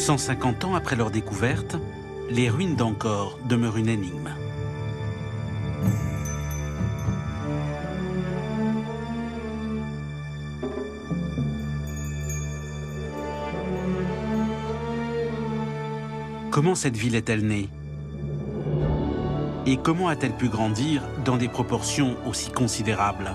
150 ans après leur découverte, les ruines d'Angkor demeurent une énigme. Comment cette ville est-elle née? Et comment a-t-elle pu grandir dans des proportions aussi considérables?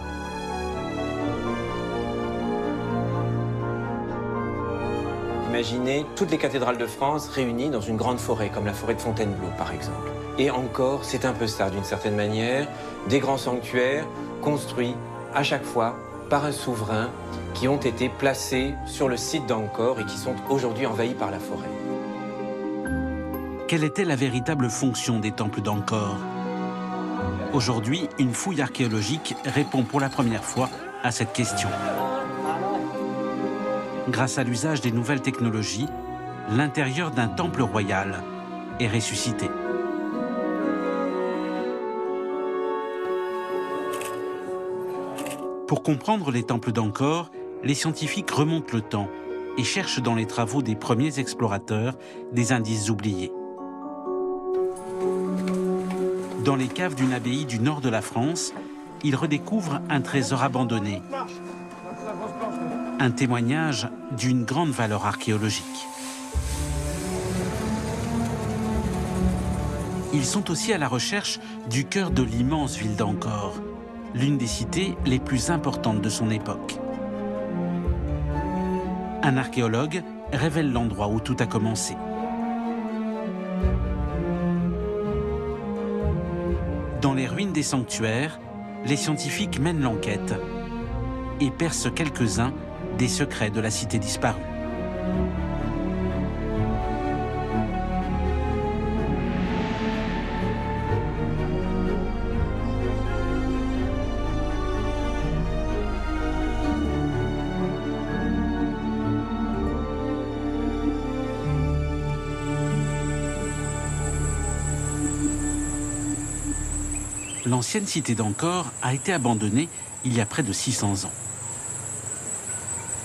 Imaginez toutes les cathédrales de France réunies dans une grande forêt, comme la forêt de Fontainebleau par exemple. Et Angkor, c'est un peu ça d'une certaine manière, des grands sanctuaires construits à chaque fois par un souverain qui ont été placés sur le site d'Angkor et qui sont aujourd'hui envahis par la forêt. Quelle était la véritable fonction des temples d'Angkor? Aujourd'hui, une fouille archéologique répond pour la première fois à cette question. Grâce à l'usage des nouvelles technologies, l'intérieur d'un temple royal est ressuscité. Pour comprendre les temples d'Angkor, les scientifiques remontent le temps et cherchent dans les travaux des premiers explorateurs des indices oubliés. Dans les caves d'une abbaye du nord de la France, ils redécouvrent un trésor abandonné, un témoignage d'une grande valeur archéologique. Ils sont aussi à la recherche du cœur de l'immense ville d'Angkor, l'une des cités les plus importantes de son époque. Un archéologue révèle l'endroit où tout a commencé. Dans les ruines des sanctuaires, les scientifiques mènent l'enquête et percent quelques-uns des secrets de la cité disparue. L'ancienne cité d'Angkor a été abandonnée il y a près de 600 ans.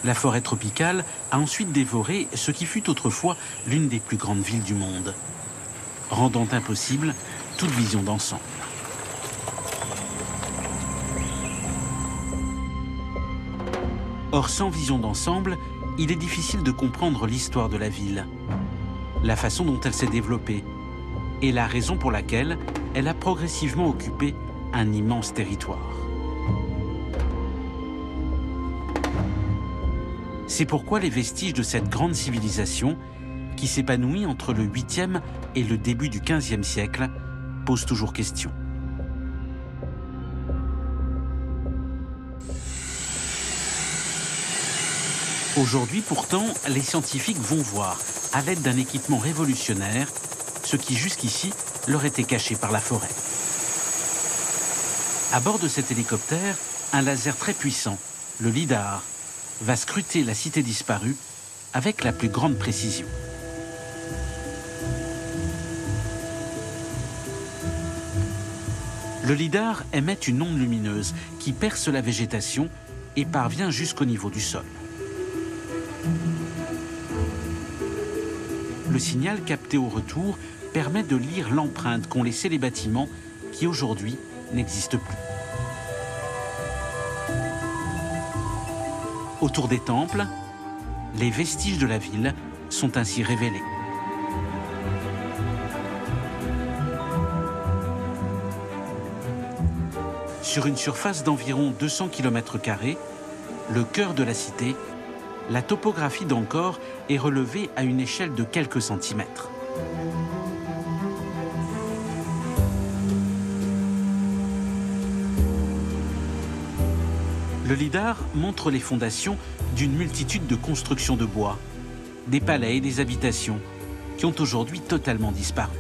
La forêt tropicale a ensuite dévoré ce qui fut autrefois l'une des plus grandes villes du monde, rendant impossible toute vision d'ensemble. Or, sans vision d'ensemble, il est difficile de comprendre l'histoire de la ville, la façon dont elle s'est développée et la raison pour laquelle elle a progressivement occupé un immense territoire. C'est pourquoi les vestiges de cette grande civilisation, qui s'épanouit entre le 8e et le début du 15e siècle, posent toujours question. Aujourd'hui, pourtant, les scientifiques vont voir, à l'aide d'un équipement révolutionnaire, ce qui jusqu'ici leur était caché par la forêt. À bord de cet hélicoptère, un laser très puissant, le LIDAR, va scruter la cité disparue avec la plus grande précision. Le LIDAR émet une onde lumineuse qui perce la végétation et parvient jusqu'au niveau du sol. Le signal capté au retour permet de lire l'empreinte qu'ont laissée les bâtiments qui aujourd'hui n'existent plus. Autour des temples, les vestiges de la ville sont ainsi révélés. Sur une surface d'environ 200 km², le cœur de la cité, la topographie d'Angkor est relevée à une échelle de quelques centimètres. Le LIDAR montre les fondations d'une multitude de constructions de bois, des palais et des habitations qui ont aujourd'hui totalement disparu.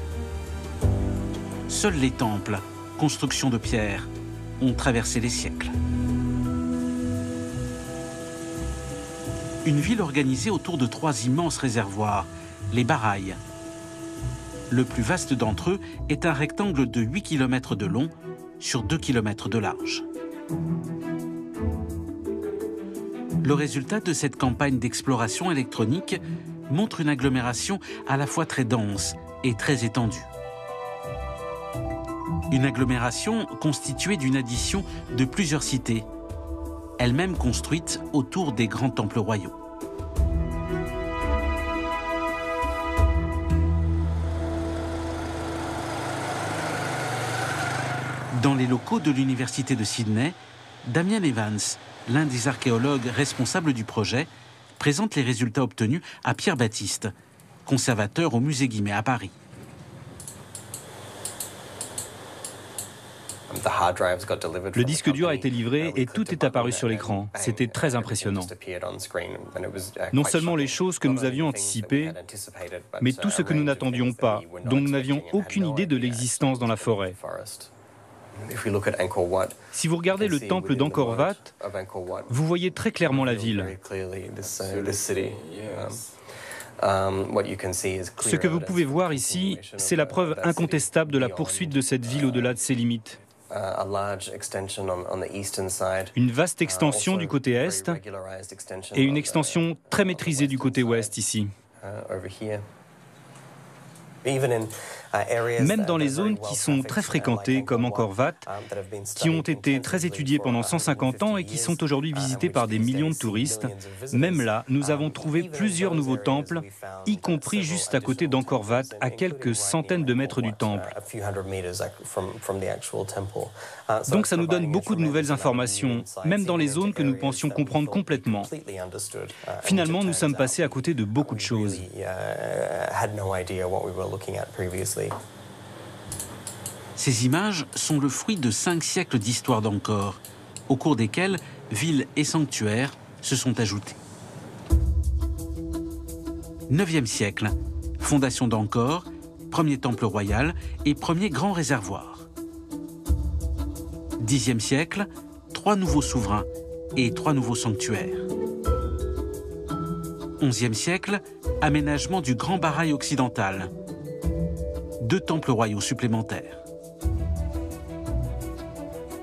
Seuls les temples, constructions de pierre, ont traversé les siècles. Une ville organisée autour de 3 immenses réservoirs, les Baraïs. Le plus vaste d'entre eux est un rectangle de 8 km de long sur 2 km de large. Le résultat de cette campagne d'exploration électronique montre une agglomération à la fois très dense et très étendue. Une agglomération constituée d'une addition de plusieurs cités, elles-mêmes construites autour des grands temples royaux. Dans les locaux de l'Université de Sydney, Damien Evans, l'un des archéologues responsables du projet, présente les résultats obtenus à Pierre Baptiste, conservateur au musée Guimet à Paris. Le disque dur a été livré et tout est apparu sur l'écran. C'était très impressionnant. Non seulement les choses que nous avions anticipées, mais tout ce que nous n'attendions pas, dont nous n'avions aucune idée de l'existence dans la forêt. Si vous regardez le temple d'Angkor Wat, vous voyez très clairement la ville. Ce que vous pouvez voir ici, c'est la preuve incontestable de la poursuite de cette ville au-delà de ses limites. Une vaste extension du côté est et une extension très maîtrisée du côté ouest ici. Même dans les zones qui sont très fréquentées, comme Angkor Wat, qui ont été très étudiées pendant 150 ans et qui sont aujourd'hui visitées par des millions de touristes, même là, nous avons trouvé plusieurs nouveaux temples, y compris juste à côté d'Angkor Wat, à quelques centaines de mètres du temple. Donc ça nous donne beaucoup de nouvelles informations, même dans les zones que nous pensions comprendre complètement. Finalement, nous sommes passés à côté de beaucoup de choses. Ces images sont le fruit de 5 siècles d'histoire d'Angkor, au cours desquels villes et sanctuaires se sont ajoutés. 9e siècle, fondation d'Angkor, premier temple royal et premier grand réservoir. 10e siècle, 3 nouveaux souverains et 3 nouveaux sanctuaires. 11e siècle, aménagement du Grand Barail occidental. 2 temples royaux supplémentaires.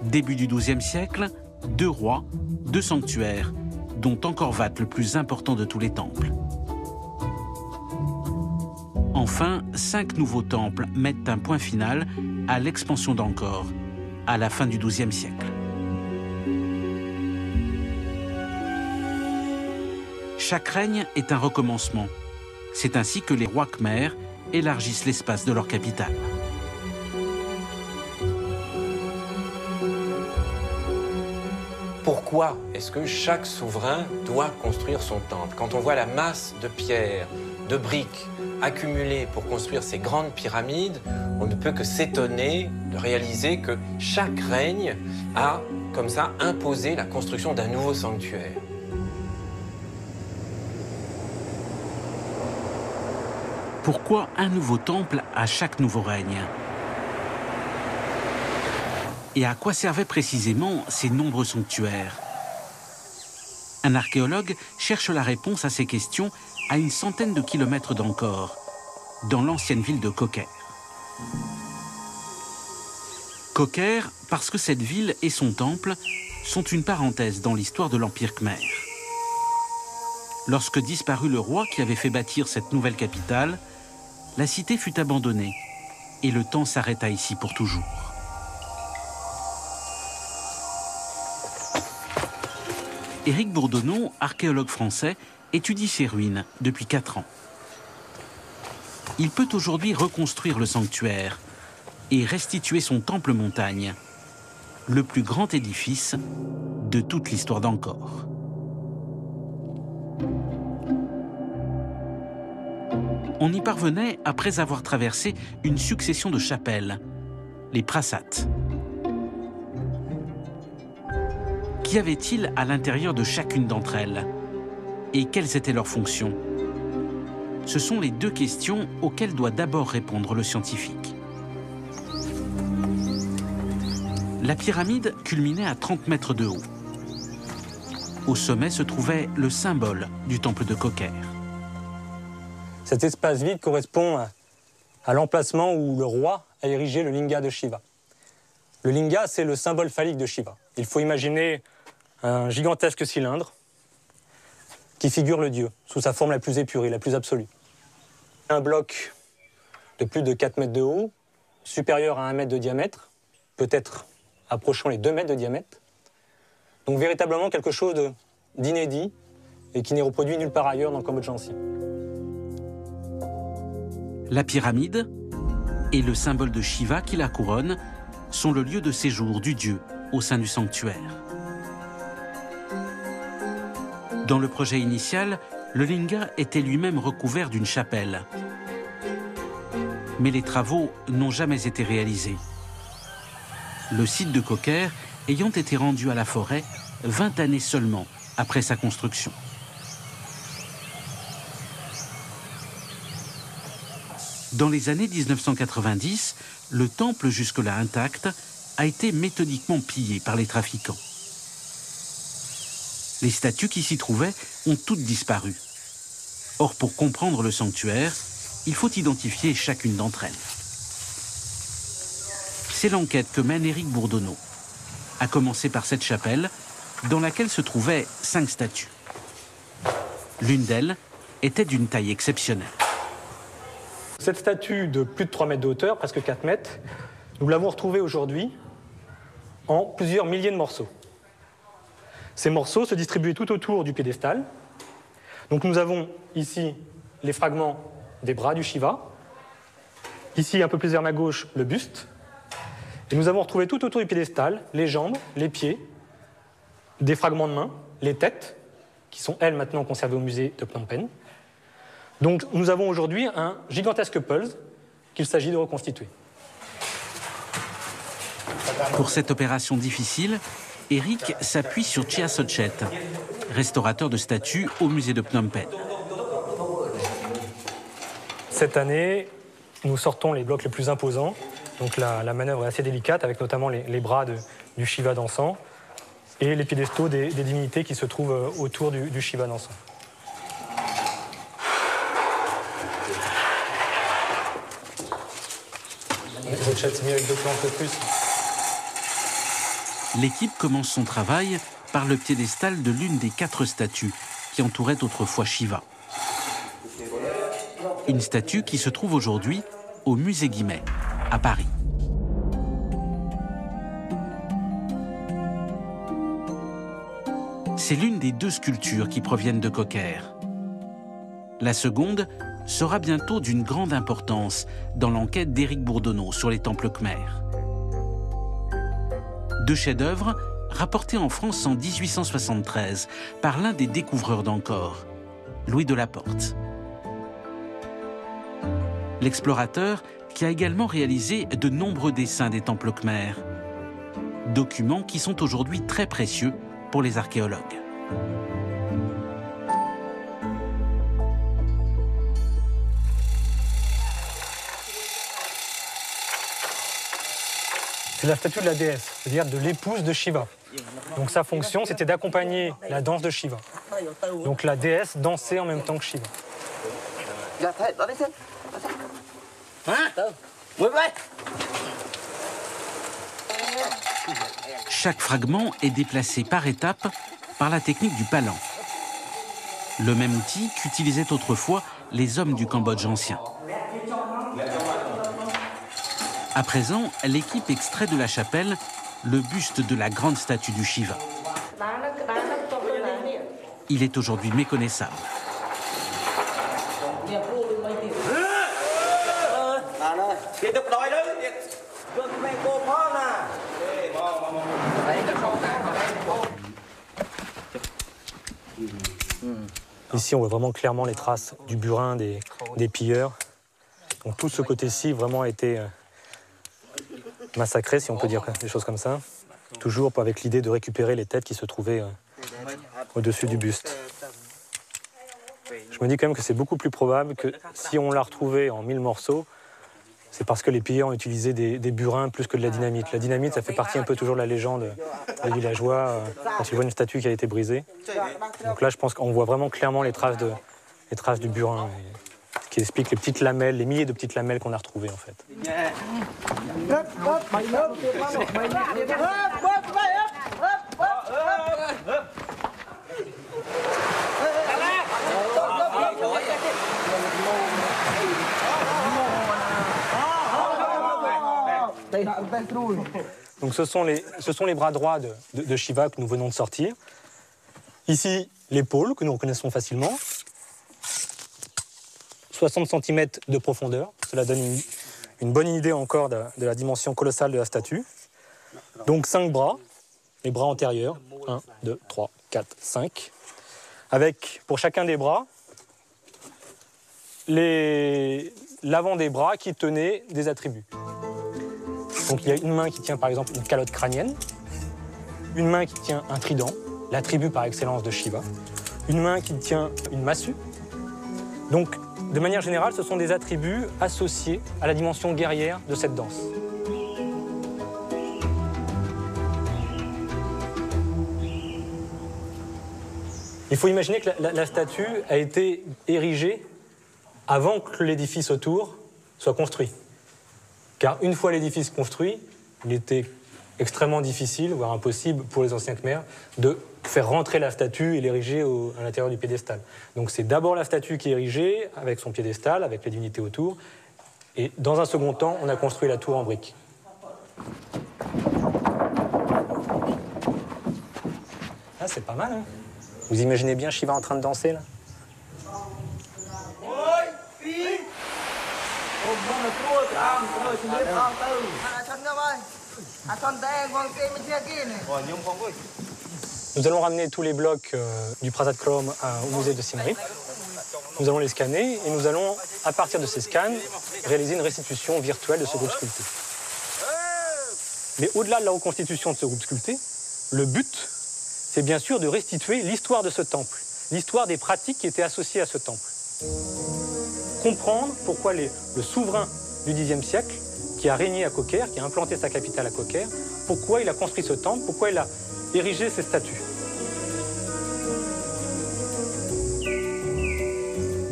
Début du XIIe siècle, 2 rois, 2 sanctuaires, dont Angkor Wat le plus important de tous les temples. Enfin, 5 nouveaux temples mettent un point final à l'expansion d'Angkor, à la fin du XIIe siècle. Chaque règne est un recommencement. C'est ainsi que les rois khmers élargissent l'espace de leur capitale. Pourquoi est-ce que chaque souverain doit construire son temple? Quand on voit la masse de pierres, de briques accumulées pour construire ces grandes pyramides, on ne peut que s'étonner de réaliser que chaque règne a, comme ça, imposé la construction d'un nouveau sanctuaire. Pourquoi un nouveau temple à chaque nouveau règne? Et à quoi servaient précisément ces nombreux sanctuaires? Un archéologue cherche la réponse à ces questions à une centaine de kilomètres d'Angkor, dans l'ancienne ville de Koker. Koker, parce que cette ville et son temple sont une parenthèse dans l'histoire de l'Empire khmer. Lorsque disparut le roi qui avait fait bâtir cette nouvelle capitale, la cité fut abandonnée et le temps s'arrêta ici pour toujours. Éric Bourdonneau, archéologue français, étudie ces ruines depuis 4 ans. Il peut aujourd'hui reconstruire le sanctuaire et restituer son temple montagne, le plus grand édifice de toute l'histoire d'Angkor. On y parvenait après avoir traversé une succession de chapelles, les prasats. Qu'y avait-il à l'intérieur de chacune d'entre elles? Et quelles étaient leurs fonctions? Ce sont les 2 questions auxquelles doit d'abord répondre le scientifique. La pyramide culminait à 30 mètres de haut. Au sommet se trouvait le symbole du temple de Koker. Cet espace vide correspond à l'emplacement où le roi a érigé le linga de Shiva. Le linga, c'est le symbole phallique de Shiva. Il faut imaginer un gigantesque cylindre qui figure le dieu, sous sa forme la plus épurée, la plus absolue. Un bloc de plus de 4 mètres de haut, supérieur à 1 mètre de diamètre, peut-être approchant les 2 mètres de diamètre. Donc véritablement quelque chose d'inédit et qui n'est reproduit nulle part ailleurs dans le Cambodge ancien. La pyramide et le symbole de Shiva qui la couronne sont le lieu de séjour du dieu au sein du sanctuaire. Dans le projet initial, le linga était lui-même recouvert d'une chapelle. Mais les travaux n'ont jamais été réalisés. Le site de Koker ayant été rendu à la forêt 20 années seulement après sa construction. Dans les années 1990, le temple jusque-là intact a été méthodiquement pillé par les trafiquants. Les statues qui s'y trouvaient ont toutes disparu. Or, pour comprendre le sanctuaire, il faut identifier chacune d'entre elles. C'est l'enquête que mène Éric Bourdonneau, à commencer par cette chapelle dans laquelle se trouvaient 5 statues. L'une d'elles était d'une taille exceptionnelle. Cette statue de plus de 3 mètres de hauteur, presque 4 mètres, nous l'avons retrouvée aujourd'hui en plusieurs milliers de morceaux. Ces morceaux se distribuaient tout autour du piédestal. Donc nous avons ici les fragments des bras du Shiva. Ici, un peu plus vers ma gauche, le buste. Et nous avons retrouvé tout autour du piédestal les jambes, les pieds, des fragments de mains, les têtes, qui sont elles maintenant conservées au musée de Phnom Penh. Donc nous avons aujourd'hui un gigantesque puzzle qu'il s'agit de reconstituer. Pour cette opération difficile, Éric s'appuie sur Chia Sotchet, restaurateur de statues au musée de Phnom Penh. Cette année, nous sortons les blocs les plus imposants. Donc la manœuvre est assez délicate, avec notamment les bras du Shiva dansant et les piédestaux des divinités qui se trouvent autour du Shiva dansant. L'équipe commence son travail par le piédestal de l'une des 4 statues qui entouraient autrefois Shiva. Une statue qui se trouve aujourd'hui au musée Guimet, à Paris. C'est l'une des 2 sculptures qui proviennent de Koker. La seconde sera bientôt d'une grande importance dans l'enquête d'Éric Bourdonneau sur les temples khmers. 2 chefs-d'œuvre rapportés en France en 1873 par l'un des découvreurs d'Angkor, Louis de Laporte. L'explorateur qui a également réalisé de nombreux dessins des temples khmers, documents qui sont aujourd'hui très précieux pour les archéologues. C'est la statue de la déesse, c'est-à-dire de l'épouse de Shiva. Donc sa fonction, c'était d'accompagner la danse de Shiva. Donc la déesse dansait en même temps que Shiva. Chaque fragment est déplacé par étapes par la technique du palan, le même outil qu'utilisaient autrefois les hommes du Cambodge ancien. À présent, l'équipe extrait de la chapelle le buste de la grande statue du Shiva. Il est aujourd'hui méconnaissable. Ici, on voit vraiment clairement les traces du burin des pilleurs. Donc, tout ce côté-ci vraiment a été massacré, si on peut dire des choses comme ça. Toujours avec l'idée de récupérer les têtes qui se trouvaient au-dessus du buste. Je me dis quand même que c'est beaucoup plus probable que si on l'a retrouvé en 1000 morceaux, c'est parce que les pilleurs ont utilisé des burins plus que de la dynamite. La dynamite, ça fait partie un peu toujours de la légende des villageois quand ils voient une statue qui a été brisée. Donc là, je pense qu'on voit vraiment clairement les traces du burin, ce qui explique les petites lamelles, les milliers de petites lamelles qu'on a retrouvées en fait. Donc ce sont les bras droits de Shiva que nous venons de sortir. Ici, l'épaule que nous reconnaissons facilement. 60 cm de profondeur. Cela donne une bonne idée encore de la dimension colossale de la statue. Donc 5 bras, les bras antérieurs. 1, 2, 3, 4, 5. Avec, pour chacun des bras, l'avant des bras qui tenait des attributs. Donc il y a une main qui tient par exemple une calotte crânienne, une main qui tient un trident, l'attribut par excellence de Shiva, une main qui tient une massue. Donc de manière générale, ce sont des attributs associés à la dimension guerrière de cette danse. Il faut imaginer que la statue a été érigée avant que l'édifice autour soit construit. Car une fois l'édifice construit, il était extrêmement difficile, voire impossible pour les anciens Khmers, de faire rentrer la statue et l'ériger à l'intérieur du piédestal. Donc c'est d'abord la statue qui est érigée, avec son piédestal, avec les divinités autour, et dans un second temps, on a construit la tour en briques. Ah, c'est pas mal, hein? Vous imaginez bien Shiva en train de danser, là? Nous allons ramener tous les blocs du Prasad Krom au musée de Siem Reap. Nous allons les scanner et nous allons, à partir de ces scans, réaliser une restitution virtuelle de ce groupe sculpté. Mais au-delà de la reconstitution de ce groupe sculpté, le but, c'est bien sûr de restituer l'histoire de ce temple, l'histoire des pratiques qui étaient associées à ce temple. Comprendre pourquoi le souverain du Xe siècle, qui a régné à Kokher, qui a implanté sa capitale à Kokher, pourquoi il a construit ce temple, pourquoi il a érigé ces statues.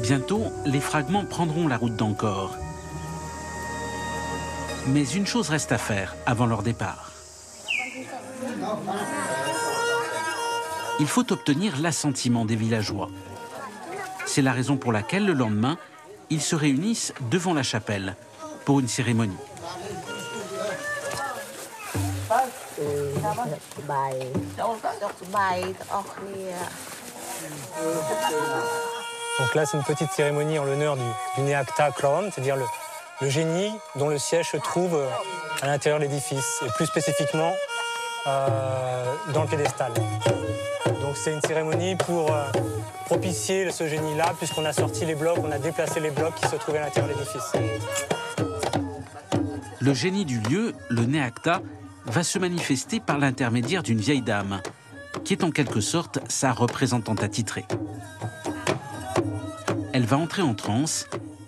Bientôt, les fragments prendront la route d'Angkor. Mais une chose reste à faire avant leur départ. Il faut obtenir l'assentiment des villageois. C'est la raison pour laquelle, le lendemain, ils se réunissent devant la chapelle pour une cérémonie. Donc là, c'est une petite cérémonie en l'honneur du Neakta Krom, c'est-à-dire le génie dont le siège se trouve à l'intérieur de l'édifice, et plus spécifiquement dans le piédestal. Donc c'est une cérémonie pour propicier ce génie-là, puisqu'on a sorti les blocs, on a déplacé les blocs qui se trouvaient à l'intérieur de l'édifice. Le génie du lieu, le Neakta, va se manifester par l'intermédiaire d'une vieille dame, qui est en quelque sorte sa représentante attitrée. Elle va entrer en transe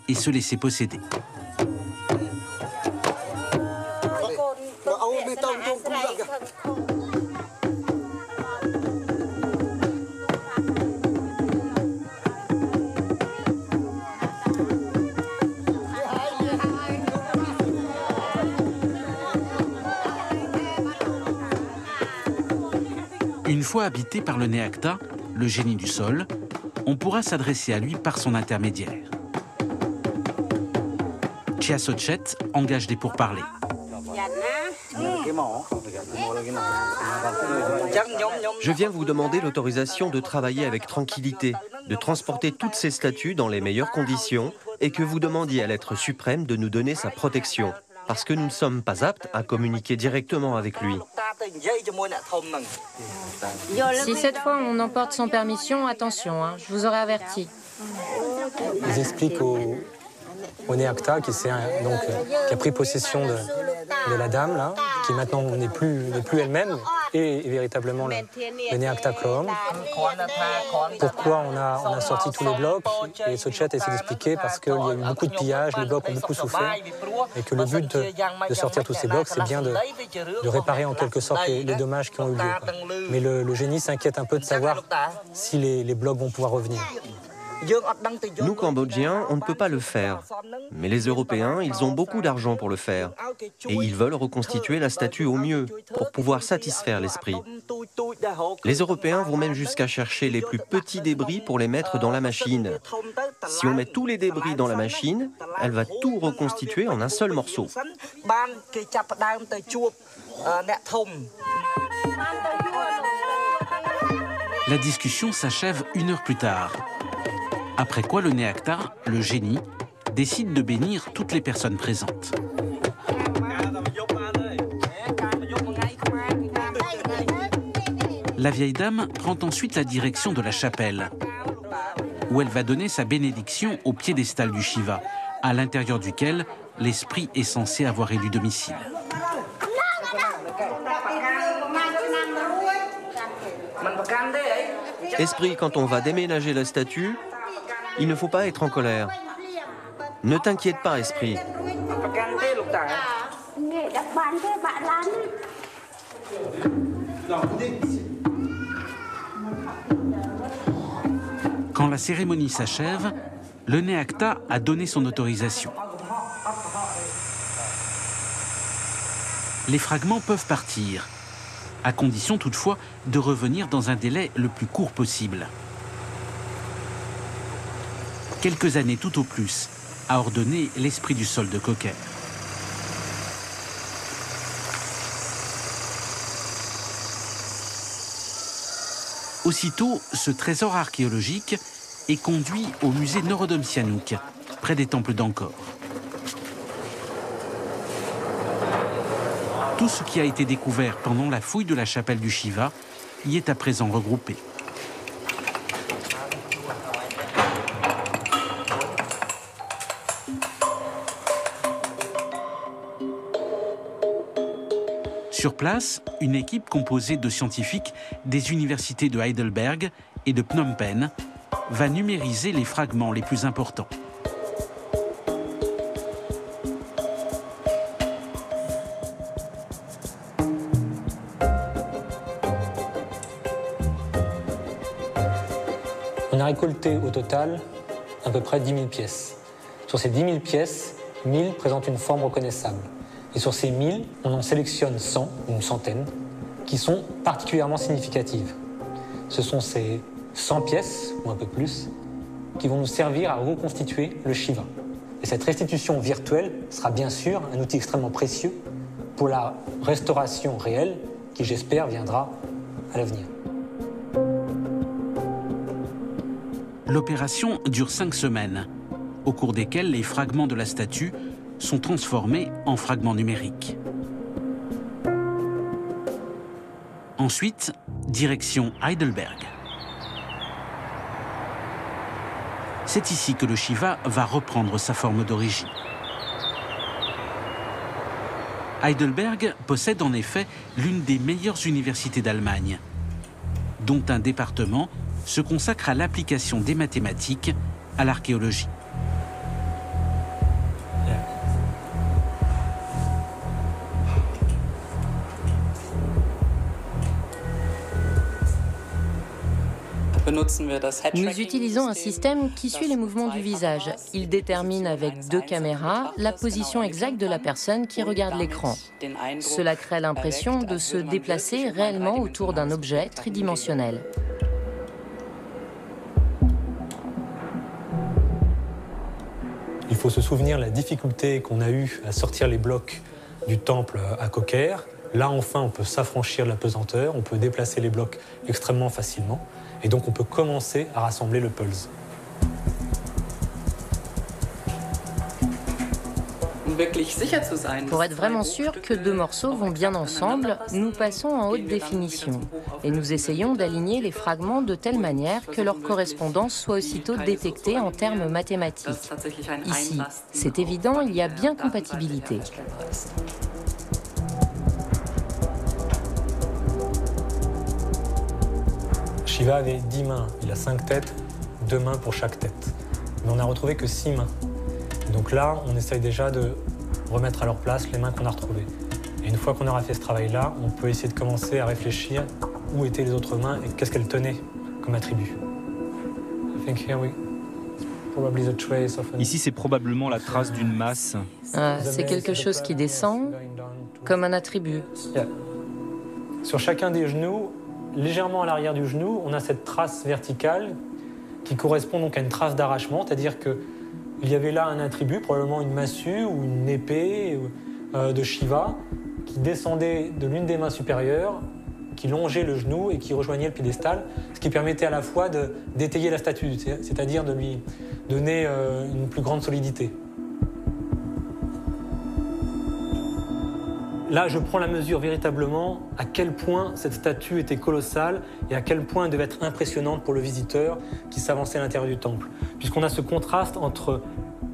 et se laisser posséder. Une fois habité par le Neakta, le génie du sol, on pourra s'adresser à lui par son intermédiaire. Chiasochet engage des pourparlers. Je viens vous demander l'autorisation de travailler avec tranquillité, de transporter toutes ces statues dans les meilleures conditions et que vous demandiez à l'être suprême de nous donner sa protection, parce que nous ne sommes pas aptes à communiquer directement avec lui. Si cette fois on emporte sans permission, attention, hein, je vous aurais averti. Ils expliquent au Neakta qui a pris possession de la dame, là, qui maintenant n'est plus elle-même, et véritablement le Neakta Krom. Pourquoi on a sorti tous les blocs, et Sochet essaie d'expliquer parce qu'il y a eu beaucoup de pillages, les blocs ont beaucoup souffert, et que le but de sortir tous ces blocs, c'est bien de réparer en quelque sorte les dommages qui ont eu lieu. Mais le génie s'inquiète un peu de savoir si les blocs vont pouvoir revenir. Nous, Cambodgiens, on ne peut pas le faire. Mais les Européens, ils ont beaucoup d'argent pour le faire. Et ils veulent reconstituer la statue au mieux, pour pouvoir satisfaire l'esprit. Les Européens vont même jusqu'à chercher les plus petits débris pour les mettre dans la machine. Si on met tous les débris dans la machine, elle va tout reconstituer en un seul morceau. La discussion s'achève 1 heure plus tard. Après quoi, le Néacta, le génie, décide de bénir toutes les personnes présentes. La vieille dame prend ensuite la direction de la chapelle, où elle va donner sa bénédiction au piédestal du Shiva, à l'intérieur duquel l'esprit est censé avoir élu domicile. Esprit, quand on va déménager la statue, il ne faut pas être en colère. Ne t'inquiète pas, Esprit. Quand la cérémonie s'achève, le Néacta a donné son autorisation. Les fragments peuvent partir, à condition toutefois de revenir dans un délai le plus court possible. Quelques années tout au plus, a ordonné l'esprit du sol de Cocker. Aussitôt, ce trésor archéologique est conduit au musée Norodom Sihanouk, près des temples d'Angkor. Tout ce qui a été découvert pendant la fouille de la chapelle du Shiva y est à présent regroupé. Sur place, une équipe composée de scientifiques des universités de Heidelberg et de Phnom Penh va numériser les fragments les plus importants. On a récolté au total à peu près 10 000 pièces. Sur ces 10 000 pièces, 1000 présentent une forme reconnaissable. Et sur ces 1000, on en sélectionne 100, ou une centaine, qui sont particulièrement significatives. Ce sont ces 100 pièces, ou un peu plus, qui vont nous servir à reconstituer le Shiva. Et cette restitution virtuelle sera bien sûr un outil extrêmement précieux pour la restauration réelle qui, j'espère, viendra à l'avenir. L'opération dure 5 semaines, au cours desquelles les fragments de la statue sont transformés en fragments numériques. Ensuite, direction Heidelberg. C'est ici que le Shiva va reprendre sa forme d'origine. Heidelberg possède en effet l'une des meilleures universités d'Allemagne, dont un département se consacre à l'application des mathématiques à l'archéologie. Nous utilisons un système qui suit les mouvements du visage. Il détermine avec 2 caméras la position exacte de la personne qui regarde l'écran. Cela crée l'impression de se déplacer réellement autour d'un objet tridimensionnel. Il faut se souvenir de la difficulté qu'on a eue à sortir les blocs du temple à Cocker. Là, enfin, on peut s'affranchir de la pesanteur, on peut déplacer les blocs extrêmement facilement. Et donc, on peut commencer à rassembler le puzzle. Pour être vraiment sûr que 2 morceaux vont bien ensemble, nous passons en haute définition et nous essayons d'aligner les fragments de telle manière que leur correspondance soit aussitôt détectée en termes mathématiques. Ici, c'est évident, il y a bien compatibilité. Shiva avait 10 mains, il a 5 têtes, 2 mains pour chaque tête. Mais on n'a retrouvé que 6 mains. Donc là, on essaye déjà de remettre à leur place les mains qu'on a retrouvées. Et une fois qu'on aura fait ce travail-là, on peut essayer de commencer à réfléchir où étaient les autres mains et qu'est-ce qu'elles tenaient comme attribut. I think here we Ici, c'est probablement la trace d'une masse. C'est quelque chose qui descend comme un attribut. Sur chacun des genoux, légèrement à l'arrière du genou, on a cette trace verticale qui correspond donc à une trace d'arrachement, c'est-à-dire qu'il y avait là un attribut, probablement une massue ou une épée de Shiva, qui descendait de l'une des mains supérieures, qui longeait le genou et qui rejoignait le piédestal, ce qui permettait à la fois d'étayer la statue, c'est-à-dire de lui donner une plus grande solidité. Là, je prends la mesure véritablement à quel point cette statue était colossale et à quel point elle devait être impressionnante pour le visiteur qui s'avançait à l'intérieur du temple. Puisqu'on a ce contraste entre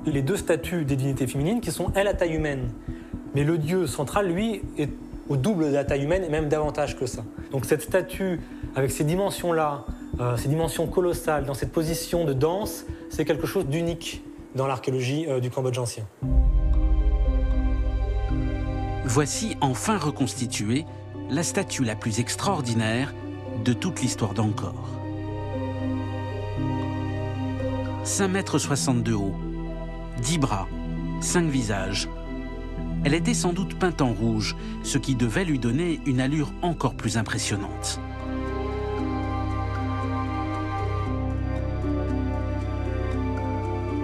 les deux statues des divinités féminines qui sont, elles, à taille humaine. Mais le dieu central, lui, est au double de la taille humaine et même davantage que ça. Donc cette statue, avec ces dimensions-là, ces dimensions colossales, dans cette position de danse, c'est quelque chose d'unique dans l'archéologie du Cambodge ancien. Voici enfin reconstituée la statue la plus extraordinaire de toute l'histoire d'Angkor. 5,62 m haut, 10 bras, 5 visages. Elle était sans doute peinte en rouge, ce qui devait lui donner une allure encore plus impressionnante.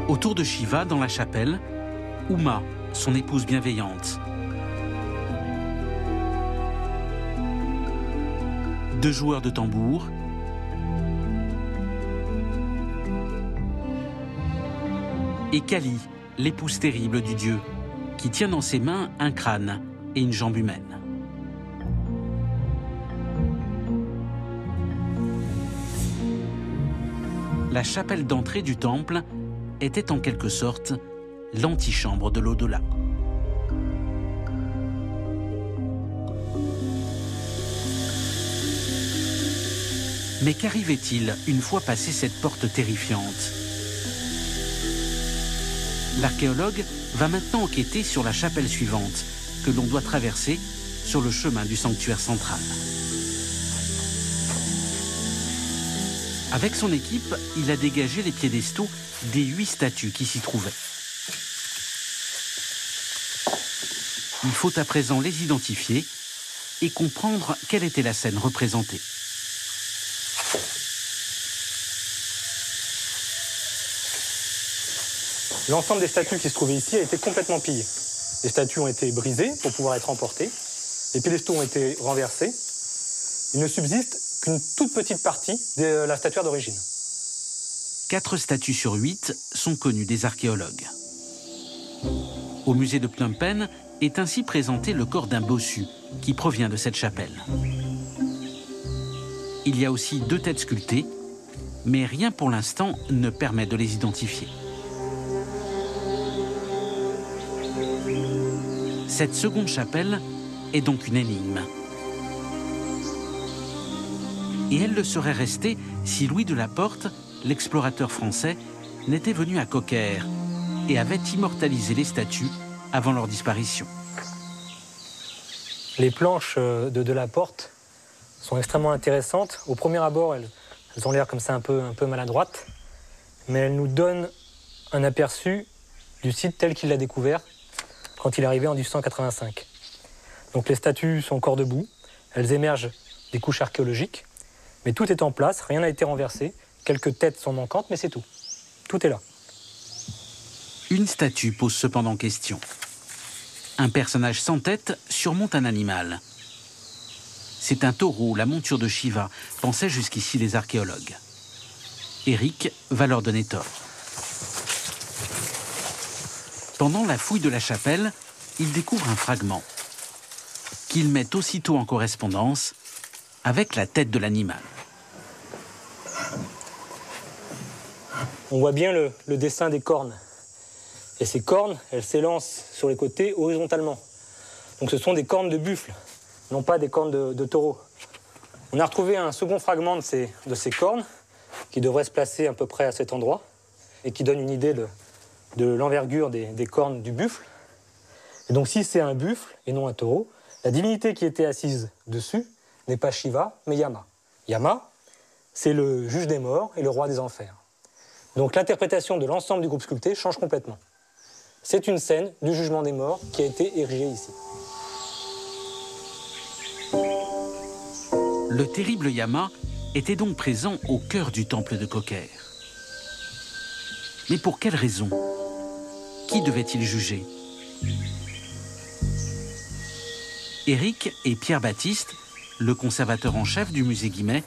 Autour de Shiva, dans la chapelle, Uma, son épouse bienveillante. 2 joueurs de tambour, et Kali, l'épouse terrible du dieu, qui tient dans ses mains un crâne et une jambe humaine. La chapelle d'entrée du temple était en quelque sorte l'antichambre de l'au-delà. Mais qu'arrivait-il une fois passée cette porte terrifiante? L'archéologue va maintenant enquêter sur la chapelle suivante, que l'on doit traverser sur le chemin du sanctuaire central. Avec son équipe, il a dégagé les piédestaux des 8 statues qui s'y trouvaient. Il faut à présent les identifier et comprendre quelle était la scène représentée. L'ensemble des statues qui se trouvaient ici a été complètement pillé. Les statues ont été brisées pour pouvoir être emportées. Les piédestaux ont été renversés. Il ne subsiste qu'une toute petite partie de la statuaire d'origine. 4 statues sur 8 sont connues des archéologues. Au musée de Phnom Penh est ainsi présenté le corps d'un bossu qui provient de cette chapelle. Il y a aussi 2 têtes sculptées, mais rien pour l'instant ne permet de les identifier. Cette seconde chapelle est donc une énigme. Et elle le serait restée si Louis de la Porte, l'explorateur français, n'était venu à Coquerre et avait immortalisé les statues avant leur disparition. Les planches de la Porte sont extrêmement intéressantes. Au premier abord, elles ont l'air comme ça un peu maladroites, mais elles nous donnent un aperçu du site tel qu'il l'a découvert quand il est arrivé en 1885. Donc les statues sont encore debout, elles émergent des couches archéologiques, mais tout est en place, rien n'a été renversé, quelques têtes sont manquantes, mais c'est tout. Tout est là. Une statue pose cependant question. Un personnage sans tête surmonte un animal. C'est un taureau, la monture de Shiva, pensaient jusqu'ici les archéologues. Eric va leur donner tort. Pendant la fouille de la chapelle, il découvre un fragment qu'il met aussitôt en correspondance avec la tête de l'animal. On voit bien le dessin des cornes. Et ces cornes, elles s'élancent sur les côtés horizontalement. Donc ce sont des cornes de buffle, non pas des cornes de taureau. On a retrouvé un second fragment de ces cornes qui devrait se placer à peu près à cet endroit et qui donne une idée de l'envergure des cornes du buffle. Et donc si c'est un buffle et non un taureau, la divinité qui était assise dessus n'est pas Shiva, mais Yama. Yama, c'est le juge des morts et le roi des enfers. Donc l'interprétation de l'ensemble du groupe sculpté change complètement. C'est une scène du jugement des morts qui a été érigée ici. Le terrible Yama était donc présent au cœur du temple de Coker. Mais pour quelle raison? Qui devait-il juger? Éric et Pierre Baptiste, le conservateur en chef du musée Guimet,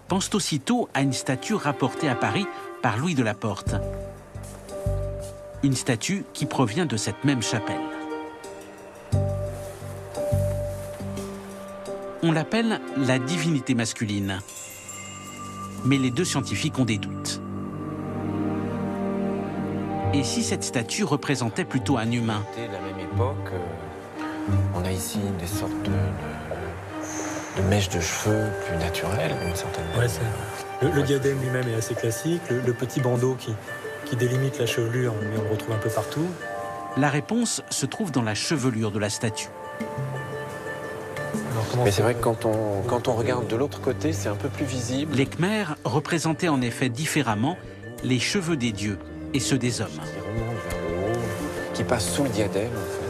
pensent aussitôt à une statue rapportée à Paris par Louis de la Porte. Une statue qui provient de cette même chapelle. On l'appelle la divinité masculine. Mais les deux scientifiques ont des doutes. Et si cette statue représentait plutôt un humain? De la même époque, on a ici des sortes de mèches de cheveux plus naturelles, d'une certaine manière. Ouais, le diadème lui-même est assez classique, le petit bandeau qui délimite la chevelure, mais on le retrouve un peu partout. La réponse se trouve dans la chevelure de la statue. Mais c'est vrai que quand on regarde de l'autre côté, c'est un peu plus visible. Les Khmers représentaient en effet différemment les cheveux des dieux et ceux des hommes. Qui remonte vers le haut, qui passe sous le diadème, en fait.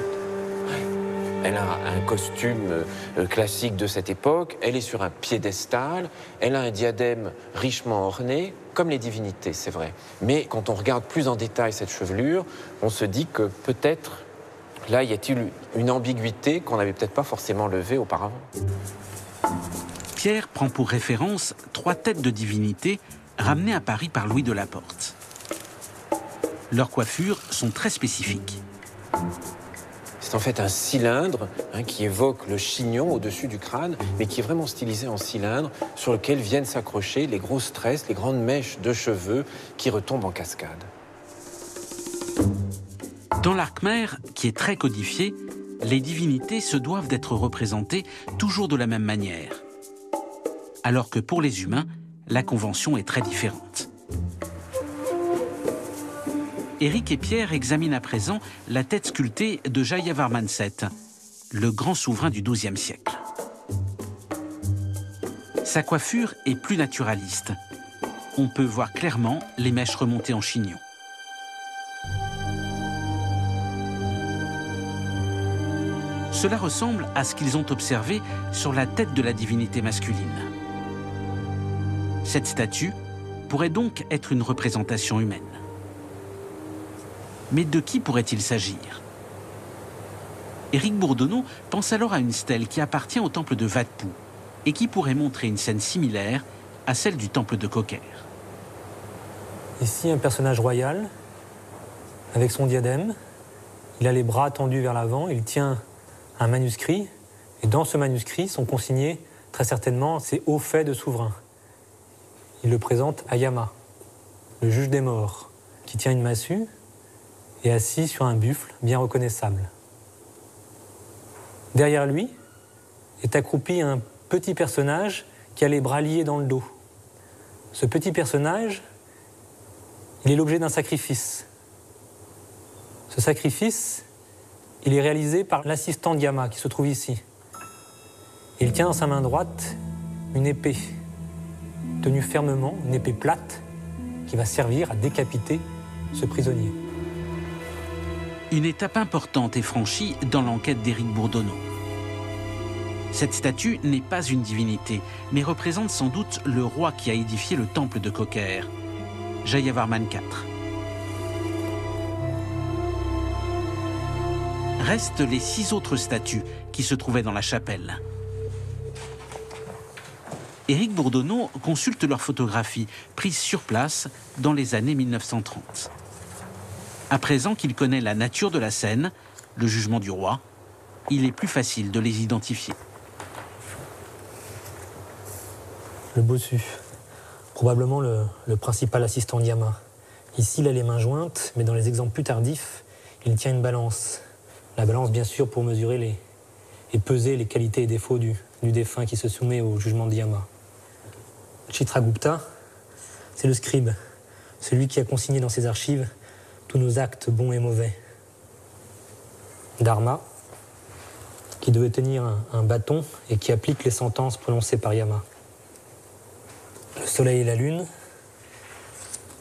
Elle a un costume classique de cette époque, elle est sur un piédestal, elle a un diadème richement orné, comme les divinités, c'est vrai. Mais quand on regarde plus en détail cette chevelure, on se dit que peut-être, là, y a-t-il une ambiguïté qu'on n'avait peut-être pas forcément levée auparavant. Pierre prend pour référence 3 têtes de divinités ramenées à Paris par Louis de la Porte. Leurs coiffures sont très spécifiques. C'est en fait un cylindre qui évoque le chignon au-dessus du crâne, mais qui est vraiment stylisé en cylindre, sur lequel viennent s'accrocher les grosses tresses, les grandes mèches de cheveux qui retombent en cascade. Dans l'art khmer, qui est très codifié, les divinités se doivent d'être représentées toujours de la même manière. Alors que pour les humains, la convention est très différente. Éric et Pierre examinent à présent la tête sculptée de Jayavarman VII, le grand souverain du XIIe siècle. Sa coiffure est plus naturaliste. On peut voir clairement les mèches remontées en chignon. Cela ressemble à ce qu'ils ont observé sur la tête de la divinité masculine. Cette statue pourrait donc être une représentation humaine. Mais de qui pourrait-il s'agir? Éric Bourdonneau pense alors à une stèle qui appartient au temple de Wat Phu et qui pourrait montrer une scène similaire à celle du temple de Coker. Ici, un personnage royal, avec son diadème. Il a les bras tendus vers l'avant, il tient un manuscrit, et dans ce manuscrit sont consignés très certainement ses hauts faits de souverain. Il le présente à Yama, le juge des morts, qui tient une massue et assis sur un buffle bien reconnaissable. Derrière lui est accroupi un petit personnage qui a les bras liés dans le dos. Ce petit personnage, il est l'objet d'un sacrifice. Ce sacrifice, il est réalisé par l'assistant d'Yama qui se trouve ici. Il tient dans sa main droite une épée, tenue fermement, une épée plate, qui va servir à décapiter ce prisonnier. Une étape importante est franchie dans l'enquête d'Éric Bourdonneau. Cette statue n'est pas une divinité, mais représente sans doute le roi qui a édifié le temple de Coker, Jayavarman IV. Restent les 6 autres statues qui se trouvaient dans la chapelle. Éric Bourdonneau consulte leurs photographies prises sur place dans les années 1930. À présent qu'il connaît la nature de la scène, le jugement du roi, il est plus facile de les identifier. Le bossu, probablement le principal assistant d'Yama. Ici, il a les mains jointes, mais dans les exemples plus tardifs, il tient une balance. La balance, bien sûr, pour mesurer et peser les qualités et défauts du défunt qui se soumet au jugement d'Yama. Chitragupta, c'est le scribe, celui qui a consigné dans ses archives tous nos actes bons et mauvais. Dharma, qui devait tenir un bâton et qui applique les sentences prononcées par Yama. Le soleil et la lune,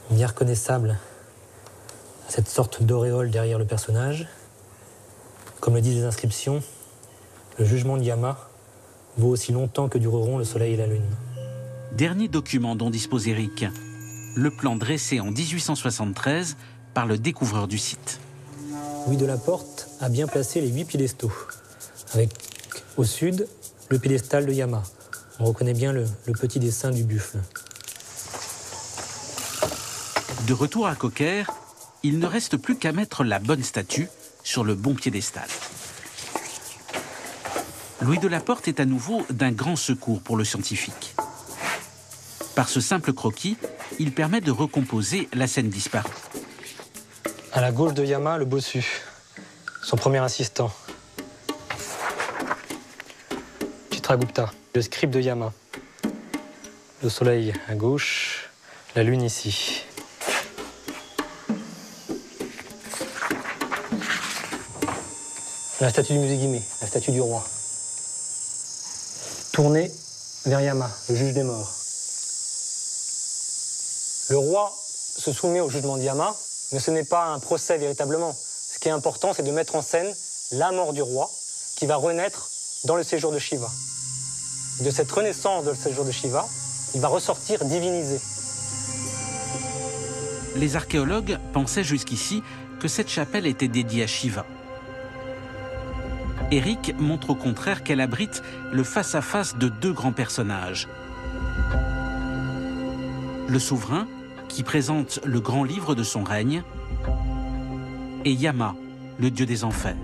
bien reconnaissable, cette sorte d'auréole derrière le personnage. Comme le disent les inscriptions, le jugement de Yama vaut aussi longtemps que dureront le soleil et la lune. Dernier document dont dispose Éric, le plan dressé en 1873 par le découvreur du site. Louis de la Porte a bien placé les 8 piédestaux, avec au sud le piédestal de Yama. On reconnaît bien le petit dessin du buffle. De retour à Beaucaire, il ne reste plus qu'à mettre la bonne statue sur le bon piédestal. Louis de la Porte est à nouveau d'un grand secours pour le scientifique. Par ce simple croquis, il permet de recomposer la scène disparue. À la gauche de Yama, le bossu, son premier assistant. Chitragupta, le scribe de Yama. Le soleil à gauche, la lune ici. La statue du Musée-Guimet, la statue du roi. Tournée vers Yama, le juge des morts. Le roi se soumet au jugement de Yama, mais ce n'est pas un procès véritablement. Ce qui est important, c'est de mettre en scène la mort du roi, qui va renaître dans le séjour de Shiva. De cette renaissance de séjour de Shiva, il va ressortir divinisé. Les archéologues pensaient jusqu'ici que cette chapelle était dédiée à Shiva. Éric montre au contraire qu'elle abrite le face-à-face de deux grands personnages. Le souverain, qui présente le grand livre de son règne, et Yama, le dieu des enfers.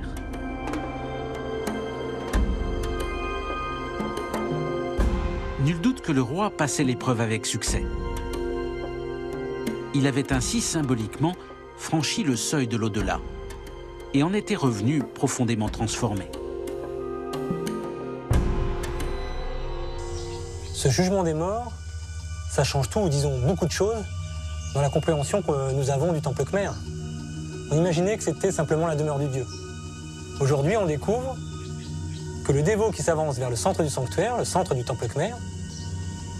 Nul doute que le roi passait l'épreuve avec succès. Il avait ainsi symboliquement franchi le seuil de l'au-delà et en était revenu profondément transformé. Ce jugement des morts, ça change tout, ou disons beaucoup de choses, dans la compréhension que nous avons du temple khmer. On imaginait que c'était simplement la demeure du dieu. Aujourd'hui, on découvre que le dévot qui s'avance vers le centre du sanctuaire, le centre du temple khmer,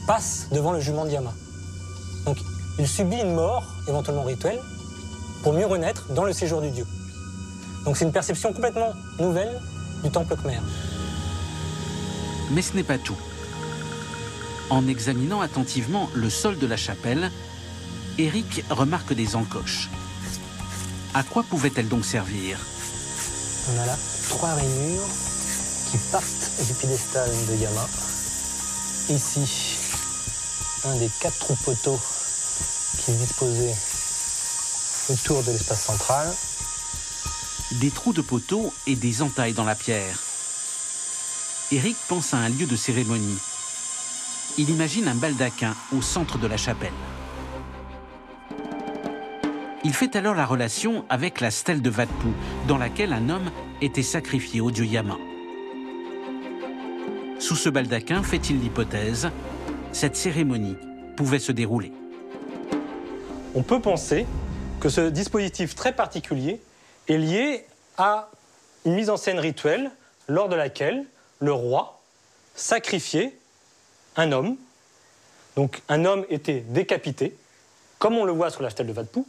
passe devant le jugement de Yama. Donc, il subit une mort, éventuellement rituelle, pour mieux renaître dans le séjour du dieu. Donc c'est une perception complètement nouvelle du temple khmer. Mais ce n'est pas tout. En examinant attentivement le sol de la chapelle, Éric remarque des encoches. À quoi pouvaient-elles donc servir? On a là 3 rainures qui partent du piédestal de Yama. Ici, un des 4 trous poteaux qui est disposé autour de l'espace central. Des trous de poteaux et des entailles dans la pierre. Éric pense à un lieu de cérémonie. Il imagine un baldaquin au centre de la chapelle. Il fait alors la relation avec la stèle de Vatpu, dans laquelle un homme était sacrifié au dieu Yama. Sous ce baldaquin, fait-il l'hypothèse, cette cérémonie pouvait se dérouler. On peut penser que ce dispositif très particulier est lié à une mise en scène rituelle lors de laquelle le roi sacrifiait un homme. Donc un homme était décapité, comme on le voit sur la stèle de Vatpu,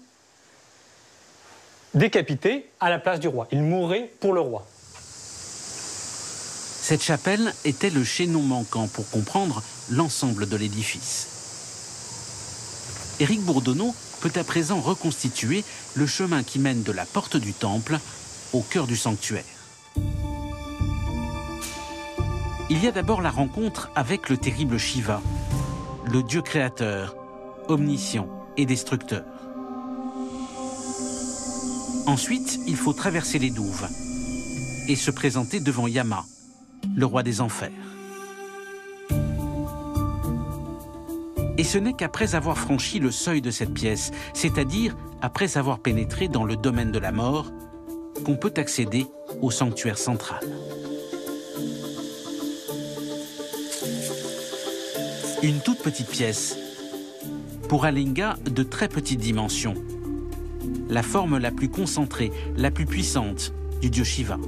décapité à la place du roi. Il mourait pour le roi. Cette chapelle était le chaînon manquant pour comprendre l'ensemble de l'édifice. Éric Bourdonneau peut à présent reconstituer le chemin qui mène de la porte du temple au cœur du sanctuaire. Il y a d'abord la rencontre avec le terrible Shiva, le dieu créateur, omniscient et destructeur. Ensuite, il faut traverser les douves et se présenter devant Yama, le roi des enfers. Et ce n'est qu'après avoir franchi le seuil de cette pièce, c'est-à-dire après avoir pénétré dans le domaine de la mort, qu'on peut accéder au sanctuaire central. Une toute petite pièce, pour un linga de très petite dimension, la forme la plus concentrée, la plus puissante du dieu Shiva.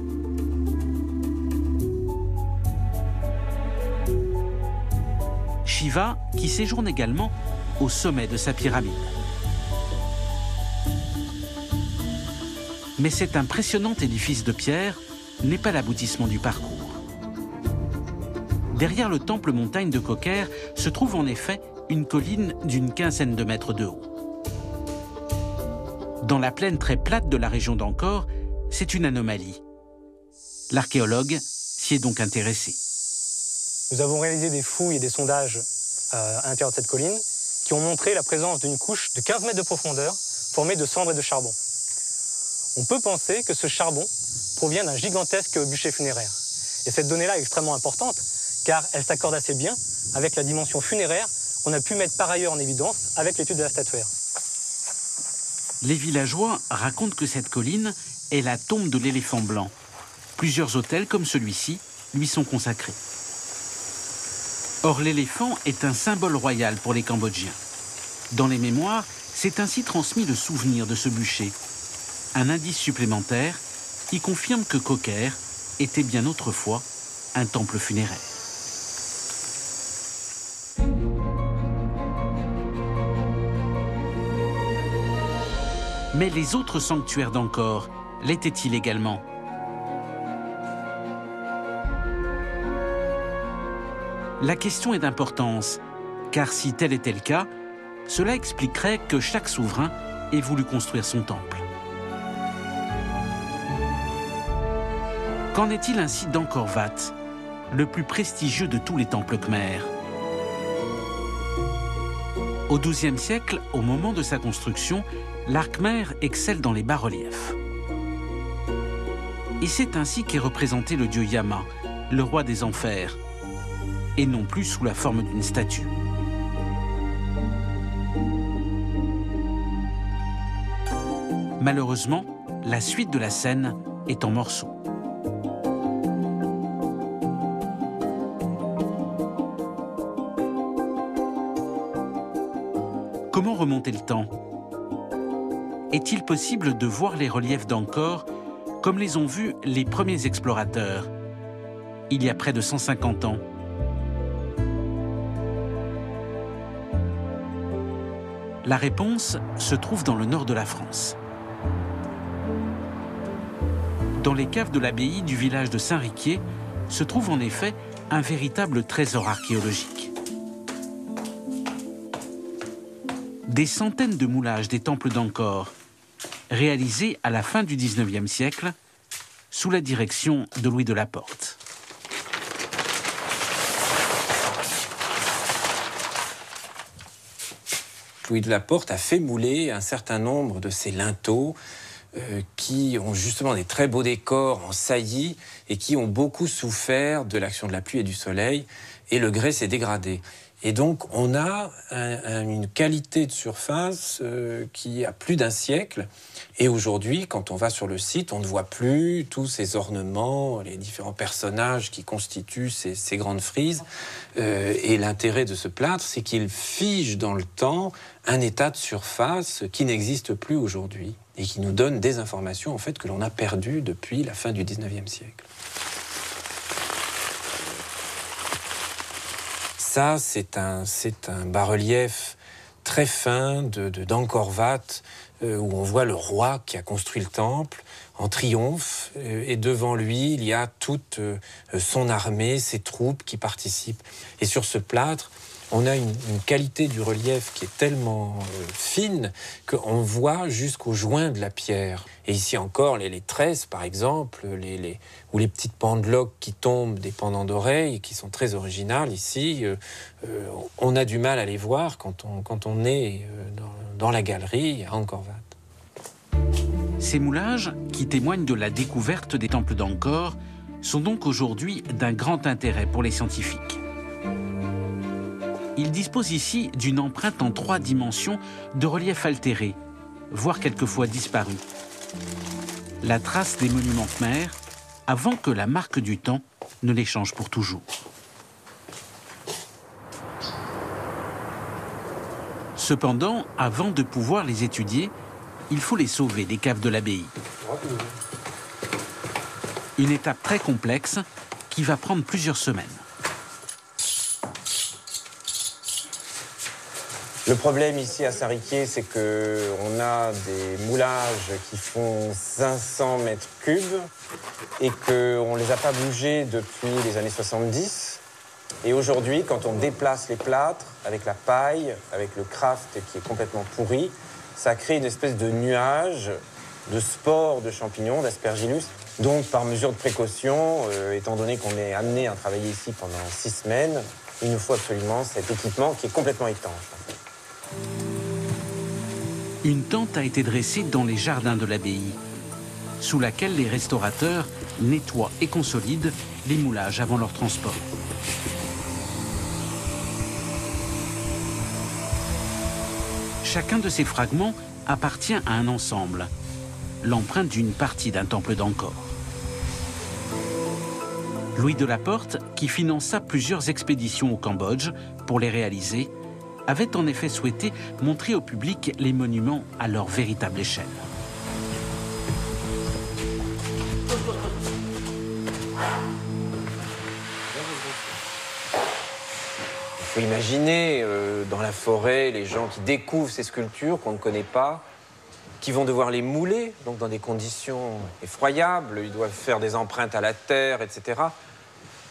Shiva qui séjourne également au sommet de sa pyramide. Mais cet impressionnant édifice de pierre n'est pas l'aboutissement du parcours. Derrière le temple montagne de Coquerre se trouve en effet une colline d'une quinzaine de mètres de haut. Dans la plaine très plate de la région d'Ancor, c'est une anomalie. L'archéologue s'y est donc intéressé. Nous avons réalisé des fouilles et des sondages à l'intérieur de cette colline qui ont montré la présence d'une couche de 15 mètres de profondeur formée de cendres et de charbon. On peut penser que ce charbon provient d'un gigantesque bûcher funéraire. Et cette donnée-là est extrêmement importante car elle s'accorde assez bien avec la dimension funéraire qu'on a pu mettre par ailleurs en évidence avec l'étude de la statuaire. Les villageois racontent que cette colline est la tombe de l'éléphant blanc. Plusieurs autels comme celui-ci lui sont consacrés. Or, l'éléphant est un symbole royal pour les Cambodgiens. Dans les mémoires, c'est ainsi transmis le souvenir de ce bûcher. Un indice supplémentaire qui confirme que Coquerre était bien autrefois un temple funéraire. Mais les autres sanctuaires d'Ancor l'étaient-ils également? La question est d'importance, car si tel était le cas, cela expliquerait que chaque souverain ait voulu construire son temple. Qu'en est-il ainsi d'Angkor Wat, le plus prestigieux de tous les temples khmers? Au XIIe siècle, au moment de sa construction, l'art khmer excelle dans les bas-reliefs. Et c'est ainsi qu'est représenté le dieu Yama, le roi des enfers, et non plus sous la forme d'une statue. Malheureusement, la suite de la scène est en morceaux. Comment remonter le temps? Est-il possible de voir les reliefs d'Angkor comme les ont vus les premiers explorateurs, il y a près de 150 ans? La réponse se trouve dans le nord de la France. Dans les caves de l'abbaye du village de Saint-Riquier se trouve en effet un véritable trésor archéologique. Des centaines de moulages des temples d'Angkor, réalisés à la fin du XIXe siècle, sous la direction de Louis de la Porte. Louis de la Porte a fait mouler un certain nombre de ces linteaux qui ont justement des très beaux décors en saillie et qui ont beaucoup souffert de l'action de la pluie et du soleil, et le grès s'est dégradé. Et donc on a une qualité de surface qui a plus d'un siècle, et aujourd'hui quand on va sur le site, on ne voit plus tous ces ornements, les différents personnages qui constituent ces grandes frises, et l'intérêt de ce plâtre, c'est qu'il fige dans le temps un état de surface qui n'existe plus aujourd'hui et qui nous donne des informations en fait que l'on a perdues depuis la fin du XIXe siècle. Ça, c'est un bas-relief très fin d'Angkor Wat, où on voit le roi qui a construit le temple en triomphe, et devant lui, il y a toute son armée, ses troupes qui participent. Et sur ce plâtre, on a une qualité du relief qui est tellement fine qu'on voit jusqu'au joint de la pierre. Et ici encore, les tresses, par exemple, ou les petites pendeloques qui tombent des pendants d'oreilles, qui sont très originales ici, on a du mal à les voir quand on est dans la galerie à Angkor Wat. Ces moulages, qui témoignent de la découverte des temples d'Angkor, sont donc aujourd'hui d'un grand intérêt pour les scientifiques. Ils disposent ici d'une empreinte en 3 dimensions de relief altéré, voire quelquefois disparu. La trace des monuments khmers avant que la marque du temps ne les change pour toujours. Cependant, avant de pouvoir les étudier, il faut les sauver des caves de l'abbaye. Une étape très complexe qui va prendre plusieurs semaines. Le problème ici à Sariquié, c'est qu'on a des moulages qui font 500 mètres cubes et qu'on ne les a pas bougés depuis les années 70. Et aujourd'hui, quand on déplace les plâtres avec la paille, avec le kraft qui est complètement pourri, ça crée une espèce de nuage de spores de champignons, d'aspergillus. Donc, par mesure de précaution, étant donné qu'on est amené à travailler ici pendant 6 semaines, il nous faut absolument cet équipement qui est complètement étanche. En fait. Une tente a été dressée dans les jardins de l'abbaye, sous laquelle les restaurateurs nettoient et consolident les moulages avant leur transport. Chacun de ces fragments appartient à un ensemble, l'empreinte d'une partie d'un temple d'Angkor. Louis de la Porte, qui finança plusieurs expéditions au Cambodge pour les réaliser, avait en effet souhaité montrer au public les monuments à leur véritable échelle. Il faut imaginer dans la forêt les gens qui découvrent ces sculptures qu'on ne connaît pas, qui vont devoir les mouler, donc dans des conditions effroyables. Ils doivent faire des empreintes à la terre, etc.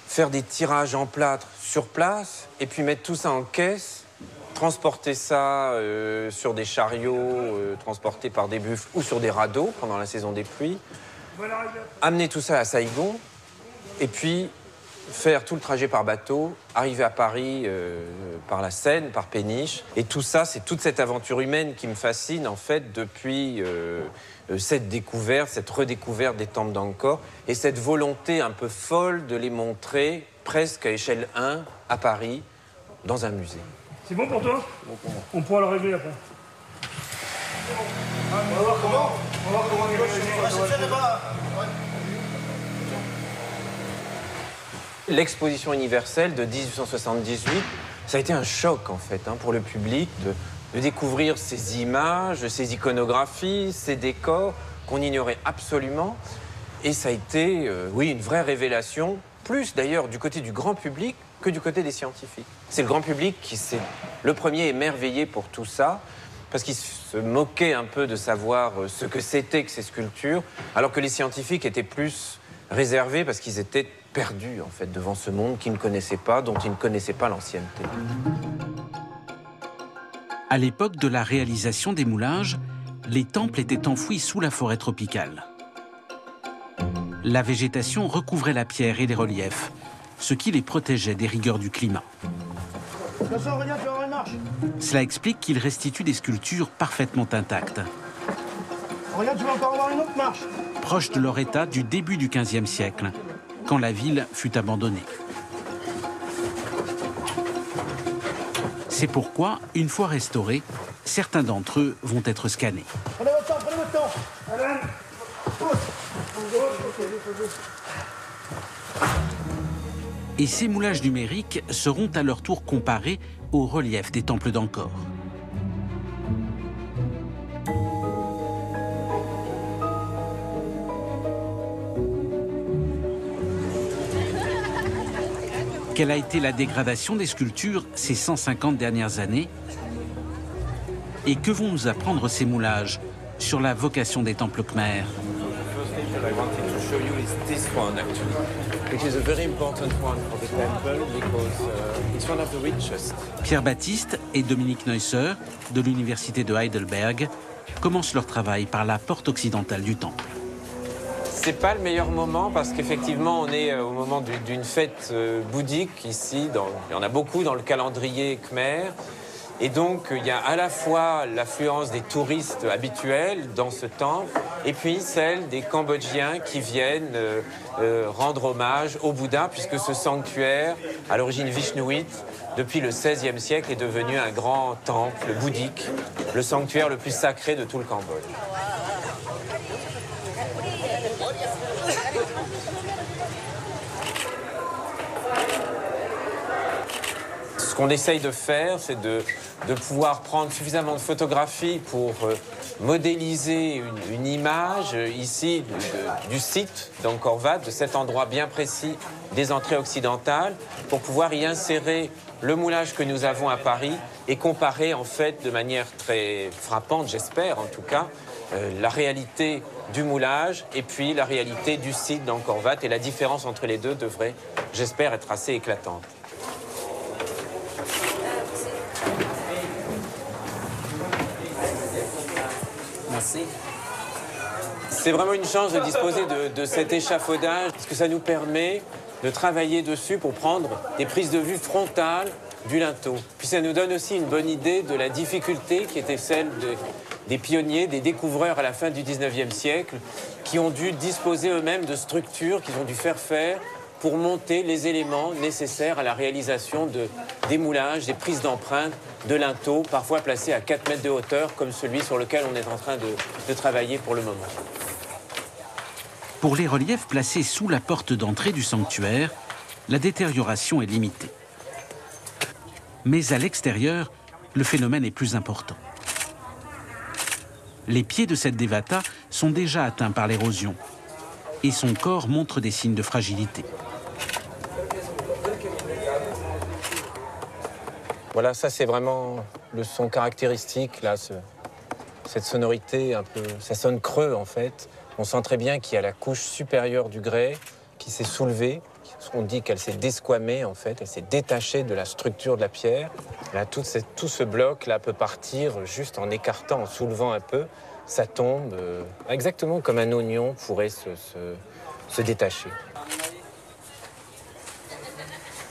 Faire des tirages en plâtre sur place, et puis mettre tout ça en caisse, transporter ça sur des chariots transportés par des buffles ou sur des radeaux pendant la saison des pluies, amener tout ça à Saigon, et puis faire tout le trajet par bateau, arriver à Paris par la Seine, par Péniche. Et tout ça, c'est toute cette aventure humaine qui me fascine, en fait, depuis cette découverte, cette redécouverte des temples d'Angkor, et cette volonté un peu folle de les montrer presque à échelle 1, à Paris, dans un musée. C'est bon pour toi? Bon pour moi. On pourra le régler après. On va voir comment on est. L'exposition universelle de 1878, ça a été un choc en fait pour le public de découvrir ces images, ces iconographies, ces décors qu'on ignorait absolument. Et ça a été, oui, une vraie révélation, plus d'ailleurs du côté du grand public que du côté des scientifiques. C'est le grand public qui s'est le premier émerveillé pour tout ça, parce qu'il se moquait un peu de savoir ce que c'était que ces sculptures, alors que les scientifiques étaient plus réservés parce qu'ils étaient perdus en fait devant ce monde qu'ils ne connaissaient pas, dont ils ne connaissaient pas l'ancienneté. À l'époque de la réalisation des moulages, les temples étaient enfouis sous la forêt tropicale. La végétation recouvrait la pierre et les reliefs, ce qui les protégeait des rigueurs du climat. Cela explique qu'ils restituent des sculptures parfaitement intactes. Regarde, tu vas encore avoir une autre marche. Proche de leur état du début du XVe siècle, quand la ville fut abandonnée. C'est pourquoi, une fois restaurés, certains d'entre eux vont être scannés. Prenez votre temps, prenez votre temps. Alain, Et ces moulages numériques seront à leur tour comparés aux reliefs des temples d'Angkor. Quelle a été la dégradation des sculptures ces 150 dernières années? Et que vont nous apprendre ces moulages sur la vocation des temples khmers? Pierre Baptiste et Dominique Neusser, de l'université de Heidelberg, commencent leur travail par la porte occidentale du temple. C'est pas le meilleur moment parce qu'effectivement on est au moment d'une fête bouddhique ici. Il y en a beaucoup dans le calendrier khmer. Et donc il y a à la fois l'affluence des touristes habituels dans ce temple et puis celle des Cambodgiens qui viennent rendre hommage au Bouddha, puisque ce sanctuaire, à l'origine vishnouite, depuis le XVIe siècle, est devenu un grand temple bouddhique, le sanctuaire le plus sacré de tout le Cambodge. Ce qu'on essaye de faire, c'est de pouvoir prendre suffisamment de photographies pour modéliser une image ici du site d'Angkor Wat, de cet endroit bien précis des entrées occidentales, pour pouvoir y insérer le moulage que nous avons à Paris et comparer en fait de manière très frappante, j'espère en tout cas, la réalité du moulage et puis la réalité du site d'Angkor Wat, et la différence entre les deux devrait, j'espère, être assez éclatante. Merci. C'est vraiment une chance de disposer de cet échafaudage, parce que ça nous permet de travailler dessus pour prendre des prises de vue frontales du linteau. Puis ça nous donne aussi une bonne idée de la difficulté qui était celle des pionniers, des découvreurs à la fin du 19e siècle, qui ont dû disposer eux-mêmes de structures qu'ils ont dû faire pour monter les éléments nécessaires à la réalisation des moulages, des prises d'empreintes de linteaux, parfois placés à 4 mètres de hauteur, comme celui sur lequel on est en train de travailler pour le moment. Pour les reliefs placés sous la porte d'entrée du sanctuaire, la détérioration est limitée. Mais à l'extérieur, le phénomène est plus important. Les pieds de cette Devata sont déjà atteints par l'érosion et son corps montre des signes de fragilité. Voilà, ça c'est vraiment le son caractéristique, là, cette sonorité un peu, ça sonne creux en fait. On sent très bien qu'il y a la couche supérieure du grès qui s'est soulevée. On dit qu'elle s'est desquamée en fait, elle s'est détachée de la structure de la pierre. Là, tout ce bloc là peut partir juste en écartant, en soulevant un peu. Ça tombe exactement comme un oignon pourrait se détacher.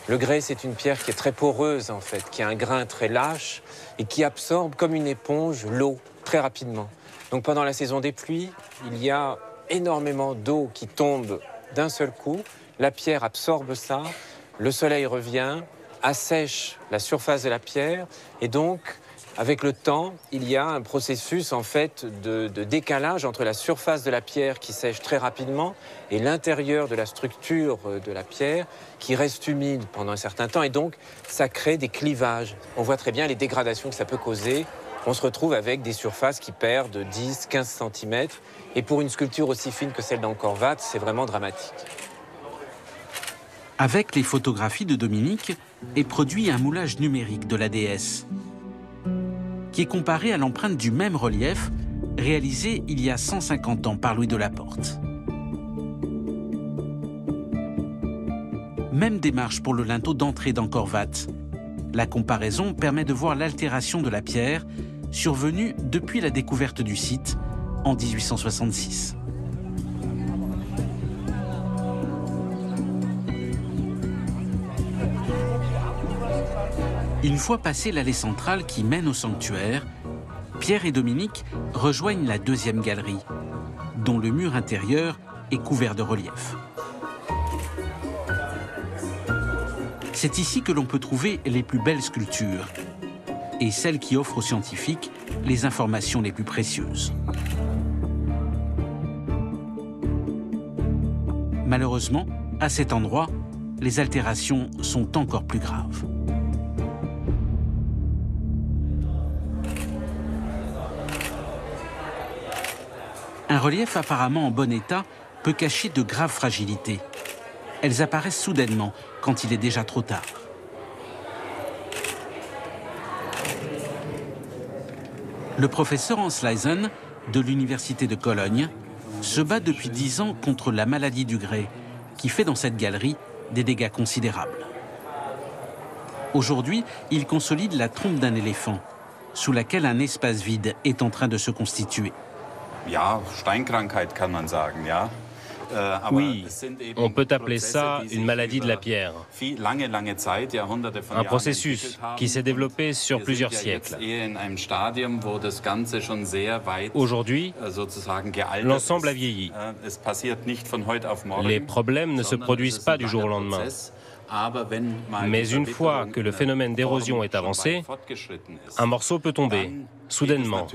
Le grès, c'est une pierre qui est très poreuse en fait, qui a un grain très lâche et qui absorbe comme une éponge l'eau très rapidement. Donc pendant la saison des pluies, il y a énormément d'eau qui tombe d'un seul coup. La pierre absorbe ça, le soleil revient, assèche la surface de la pierre et donc avec le temps, il y a un processus en fait de décalage entre la surface de la pierre qui sèche très rapidement et l'intérieur de la structure de la pierre qui reste humide pendant un certain temps et donc ça crée des clivages. On voit très bien les dégradations que ça peut causer. On se retrouve avec des surfaces qui perdent 10-15 cm et pour une sculpture aussi fine que celle d'Angkor Wat, c'est vraiment dramatique. Avec les photographies de Dominique est produit un moulage numérique de la déesse, qui est comparé à l'empreinte du même relief réalisé il y a 150 ans par Louis de la Porte. Même démarche pour le linteau d'entrée d'Angkor Wat. La comparaison permet de voir l'altération de la pierre survenue depuis la découverte du site en 1866. Une fois passé l'allée centrale qui mène au sanctuaire, Pierre et Dominique rejoignent la deuxième galerie, dont le mur intérieur est couvert de reliefs. C'est ici que l'on peut trouver les plus belles sculptures et celles qui offrent aux scientifiques les informations les plus précieuses. Malheureusement, à cet endroit, les altérations sont encore plus graves. Un relief apparemment en bon état peut cacher de graves fragilités. Elles apparaissent soudainement quand il est déjà trop tard. Le professeur Hans Leisen de l'Université de Cologne se bat depuis 10 ans contre la maladie du grès, qui fait dans cette galerie des dégâts considérables. Aujourd'hui, il consolide la trompe d'un éléphant, sous laquelle un espace vide est en train de se constituer. Oui, on peut appeler ça une maladie de la pierre. Un processus qui s'est développé sur plusieurs siècles. Aujourd'hui, l'ensemble a vieilli. Les problèmes ne se produisent pas du jour au lendemain. Mais une fois que le phénomène d'érosion est avancé, un morceau peut tomber, soudainement.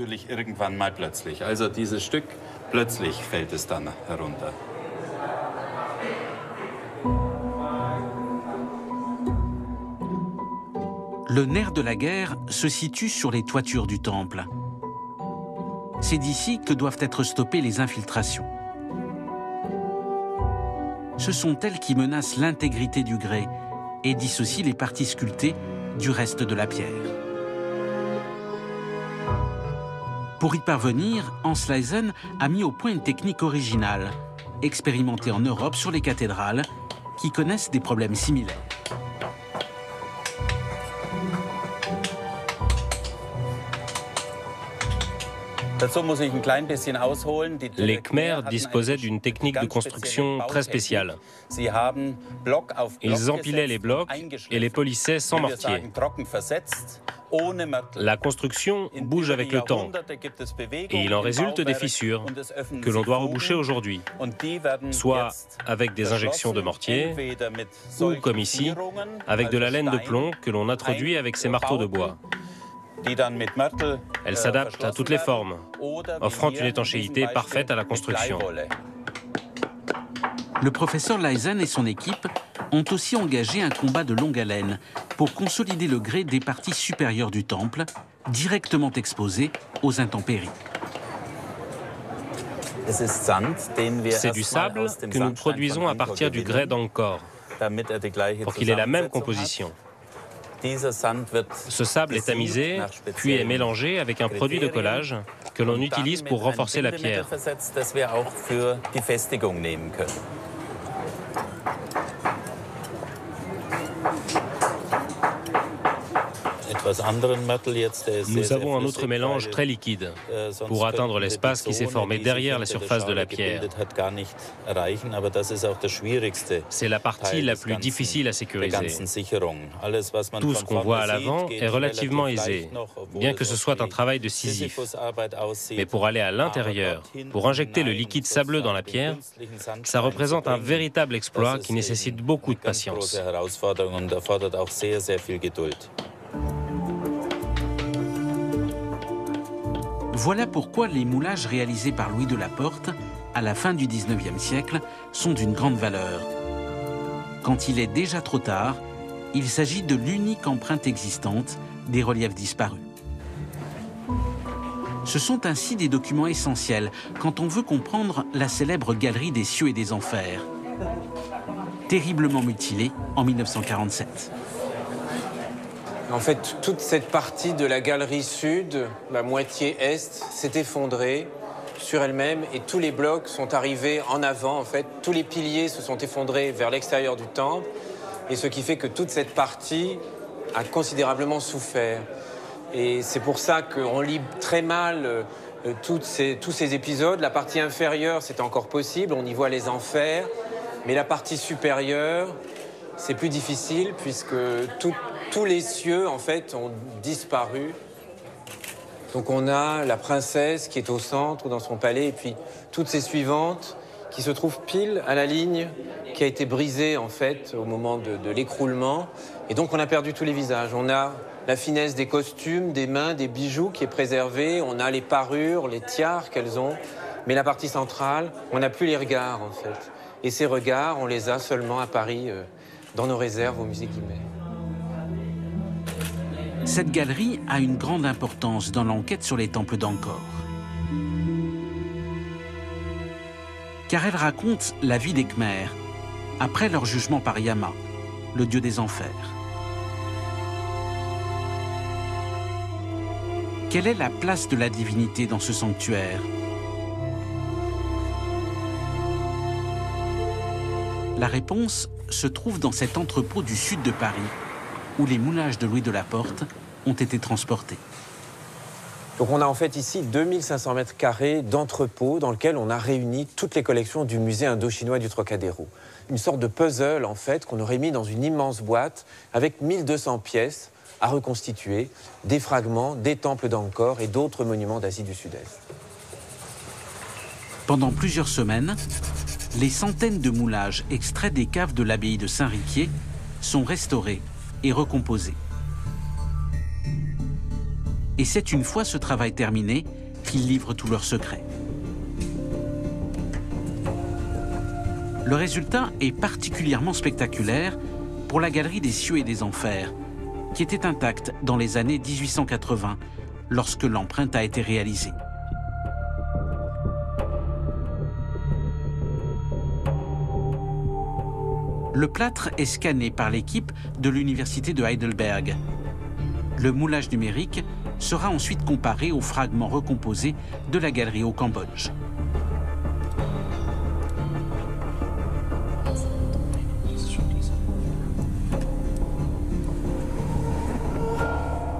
Le nerf de la guerre se situe sur les toitures du temple. C'est d'ici que doivent être stoppées les infiltrations. Ce sont elles qui menacent l'intégrité du grès et dissocient les parties sculptées du reste de la pierre. Pour y parvenir, Hans Leysen a mis au point une technique originale, expérimentée en Europe sur les cathédrales, qui connaissent des problèmes similaires. Les Khmers disposaient d'une technique de construction très spéciale. Ils empilaient les blocs et les polissaient sans mortier. La construction bouge avec le temps et il en résulte des fissures que l'on doit reboucher aujourd'hui, soit avec des injections de mortier ou, comme ici, avec de la laine de plomb que l'on introduit avec ces marteaux de bois. Elle s'adapte à toutes les formes, offrant une étanchéité parfaite à la construction. Le professeur Leysen et son équipe ont aussi engagé un combat de longue haleine pour consolider le grès des parties supérieures du temple, directement exposées aux intempéries. C'est du sable que nous produisons à partir du grès d'Angkor, pour qu'il ait la même composition. Ce sable est tamisé, puis est mélangé avec un produit de collage que l'on utilise pour renforcer la pierre. Nous avons un autre mélange très liquide pour atteindre l'espace qui s'est formé derrière la surface de la pierre. C'est la partie la plus difficile à sécuriser. Tout ce qu'on voit à l'avant est relativement aisé, bien que ce soit un travail de Sisyphe. Mais pour aller à l'intérieur, pour injecter le liquide sableux dans la pierre, ça représente un véritable exploit qui nécessite beaucoup de patience. Voilà pourquoi les moulages réalisés par Louis de la Porte, à la fin du XIXe siècle, sont d'une grande valeur. Quand il est déjà trop tard, il s'agit de l'unique empreinte existante des reliefs disparus. Ce sont ainsi des documents essentiels quand on veut comprendre la célèbre galerie des cieux et des enfers, terriblement mutilée en 1947. En fait, toute cette partie de la galerie sud, la moitié est, s'est effondrée sur elle-même et tous les blocs sont arrivés en avant. En fait, tous les piliers se sont effondrés vers l'extérieur du temple et ce qui fait que toute cette partie a considérablement souffert. Et c'est pour ça qu'on lit très mal tous ces épisodes. La partie inférieure, c'est encore possible, on y voit les enfers, mais la partie supérieure, c'est plus difficile puisque tous les cieux, en fait, ont disparu. Donc on a la princesse qui est au centre dans son palais et puis toutes ses suivantes qui se trouvent pile à la ligne qui a été brisée, en fait, au moment de l'écroulement. Et donc on a perdu tous les visages. On a la finesse des costumes, des mains, des bijoux qui est préservée. On a les parures, les tiares qu'elles ont. Mais la partie centrale, on n'a plus les regards, en fait. Et ces regards, on les a seulement à Paris, dans nos réserves au musée Guimet. Cette galerie a une grande importance dans l'enquête sur les temples d'Angkor. Car elle raconte la vie des Khmers après leur jugement par Yama, le dieu des enfers. Quelle est la place de la divinité dans ce sanctuaire? La réponse se trouve dans cet entrepôt du sud de Paris, où les moulages de Louis de la Porte ont été transportés. Donc on a en fait ici 2500 mètres carrés d'entrepôt dans lequel on a réuni toutes les collections du musée indo-chinois du Trocadéro. Une sorte de puzzle en fait qu'on aurait mis dans une immense boîte avec 1200 pièces à reconstituer, des fragments des temples d'Angkor et d'autres monuments d'Asie du Sud-Est. Pendant plusieurs semaines, les centaines de moulages extraits des caves de l'abbaye de Saint-Riquier sont restaurés et recomposés. Et c'est une fois ce travail terminé qu'ils livrent tous leurs secrets. Le résultat est particulièrement spectaculaire pour la galerie des cieux et des enfers, qui était intacte dans les années 1880, lorsque l'empreinte a été réalisée. Le plâtre est scanné par l'équipe de l'université de Heidelberg. Le moulage numérique sera ensuite comparé aux fragments recomposés de la galerie au Cambodge.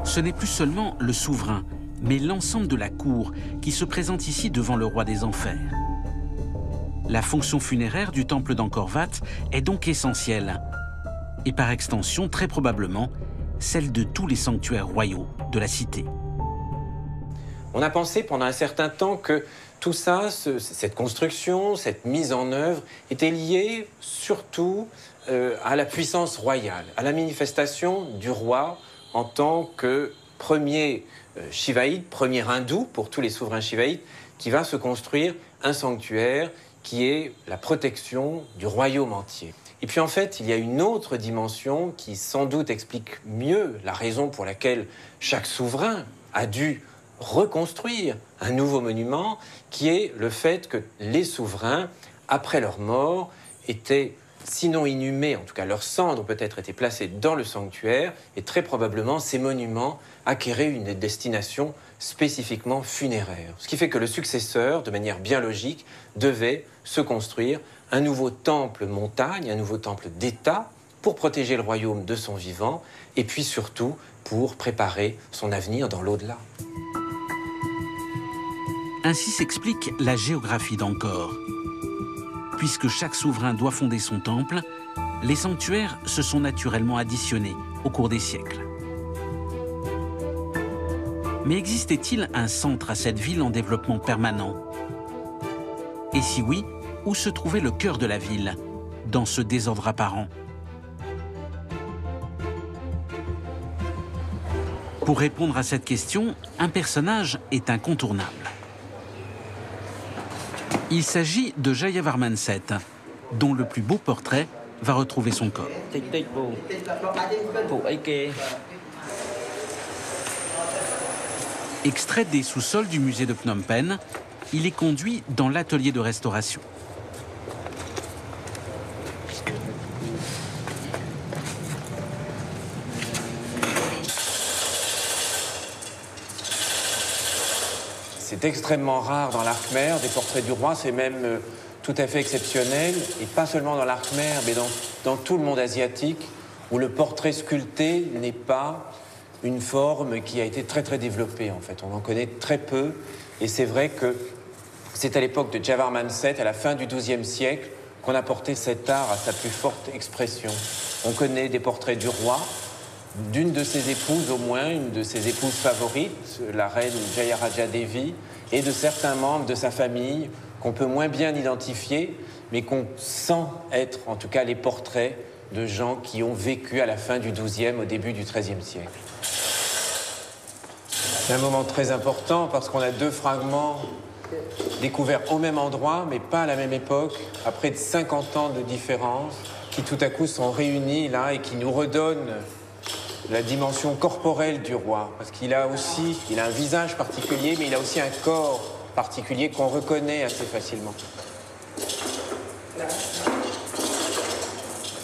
Ce n'est plus seulement le souverain, mais l'ensemble de la cour qui se présente ici devant le roi des enfers. La fonction funéraire du temple d'Angkor Wat est donc essentielle, et par extension, très probablement, celle de tous les sanctuaires royaux de la cité. On a pensé pendant un certain temps que tout ça, cette construction, cette mise en œuvre, était liée surtout à la puissance royale, à la manifestation du roi en tant que premier shivaïte, premier hindou pour tous les souverains shivaïtes, qui va se construire un sanctuaire qui est la protection du royaume entier. Et puis en fait, il y a une autre dimension qui sans doute explique mieux la raison pour laquelle chaque souverain a dû reconstruire un nouveau monument, qui est le fait que les souverains, après leur mort, étaient sinon inhumés, en tout cas leurs cendres peut-être étaient placées dans le sanctuaire, et très probablement ces monuments acquéraient une destination spécifiquement funéraire. Ce qui fait que le successeur, de manière bien logique, devait se construire un nouveau temple montagne, un nouveau temple d'État, pour protéger le royaume de son vivant, et puis surtout pour préparer son avenir dans l'au-delà. Ainsi s'explique la géographie d'Angkor. Puisque chaque souverain doit fonder son temple, les sanctuaires se sont naturellement additionnés au cours des siècles. Mais existait-il un centre à cette ville en développement permanent? Et si oui, où se trouvait le cœur de la ville, dans ce désordre apparent? Pour répondre à cette question, un personnage est incontournable. Il s'agit de Jayavarman VII, dont le plus beau portrait va retrouver son corps. Extrait des sous-sols du musée de Phnom Penh, il est conduit dans l'atelier de restauration. C'est extrêmement rare dans l'Arc Khmer, des portraits du roi, c'est même tout à fait exceptionnel, et pas seulement dans l'Arc Khmer, mais dans tout le monde asiatique, où le portrait sculpté n'est pas une forme qui a été très très développée en fait. On en connaît très peu, et c'est vrai que c'est à l'époque de Jayavarman VII, à la fin du XIIe siècle, qu'on a porté cet art à sa plus forte expression. On connaît des portraits du roi, d'une de ses épouses au moins, une de ses épouses favorites, la reine Jayaraja Devi, et de certains membres de sa famille qu'on peut moins bien identifier, mais qu'on sent être en tout cas les portraits de gens qui ont vécu à la fin du XIIe, au début du XIIIe siècle. C'est un moment très important parce qu'on a deux fragments découverts au même endroit, mais pas à la même époque, à près de 50 ans de différence, qui tout à coup sont réunis là et qui nous redonnent la dimension corporelle du roi, parce qu'il a aussi, il a un visage particulier, mais il a aussi un corps particulier qu'on reconnaît assez facilement.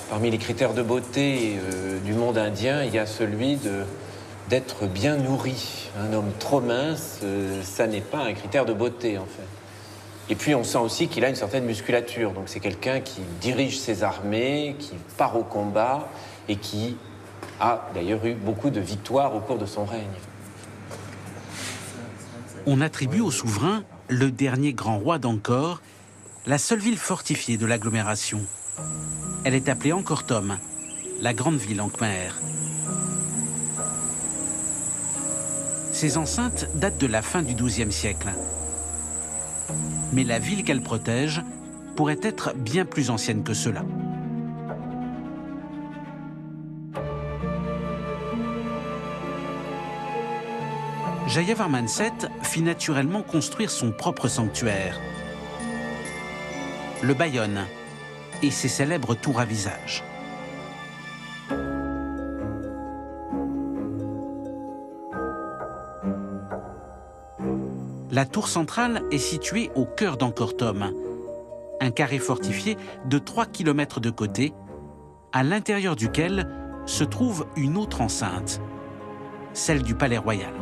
Parmi les critères de beauté du monde indien, il y a celui d'être bien nourri. Un homme trop mince, ça n'est pas un critère de beauté, en fait. Et puis on sent aussi qu'il a une certaine musculature, donc c'est quelqu'un qui dirige ses armées, qui part au combat, et qui a d'ailleurs eu beaucoup de victoires au cours de son règne. On attribue au souverain, le dernier grand roi d'Angkor, la seule ville fortifiée de l'agglomération. Elle est appelée Angkor Thom, la grande ville en Khmer. Ces enceintes datent de la fin du XIIe siècle. Mais la ville qu'elle protège pourrait être bien plus ancienne que cela. Jayavarman VII fit naturellement construire son propre sanctuaire, le Bayon, et ses célèbres tours à visage. La tour centrale est située au cœur d'Angkor Thom, un carré fortifié de 3 km de côté, à l'intérieur duquel se trouve une autre enceinte, celle du Palais Royal.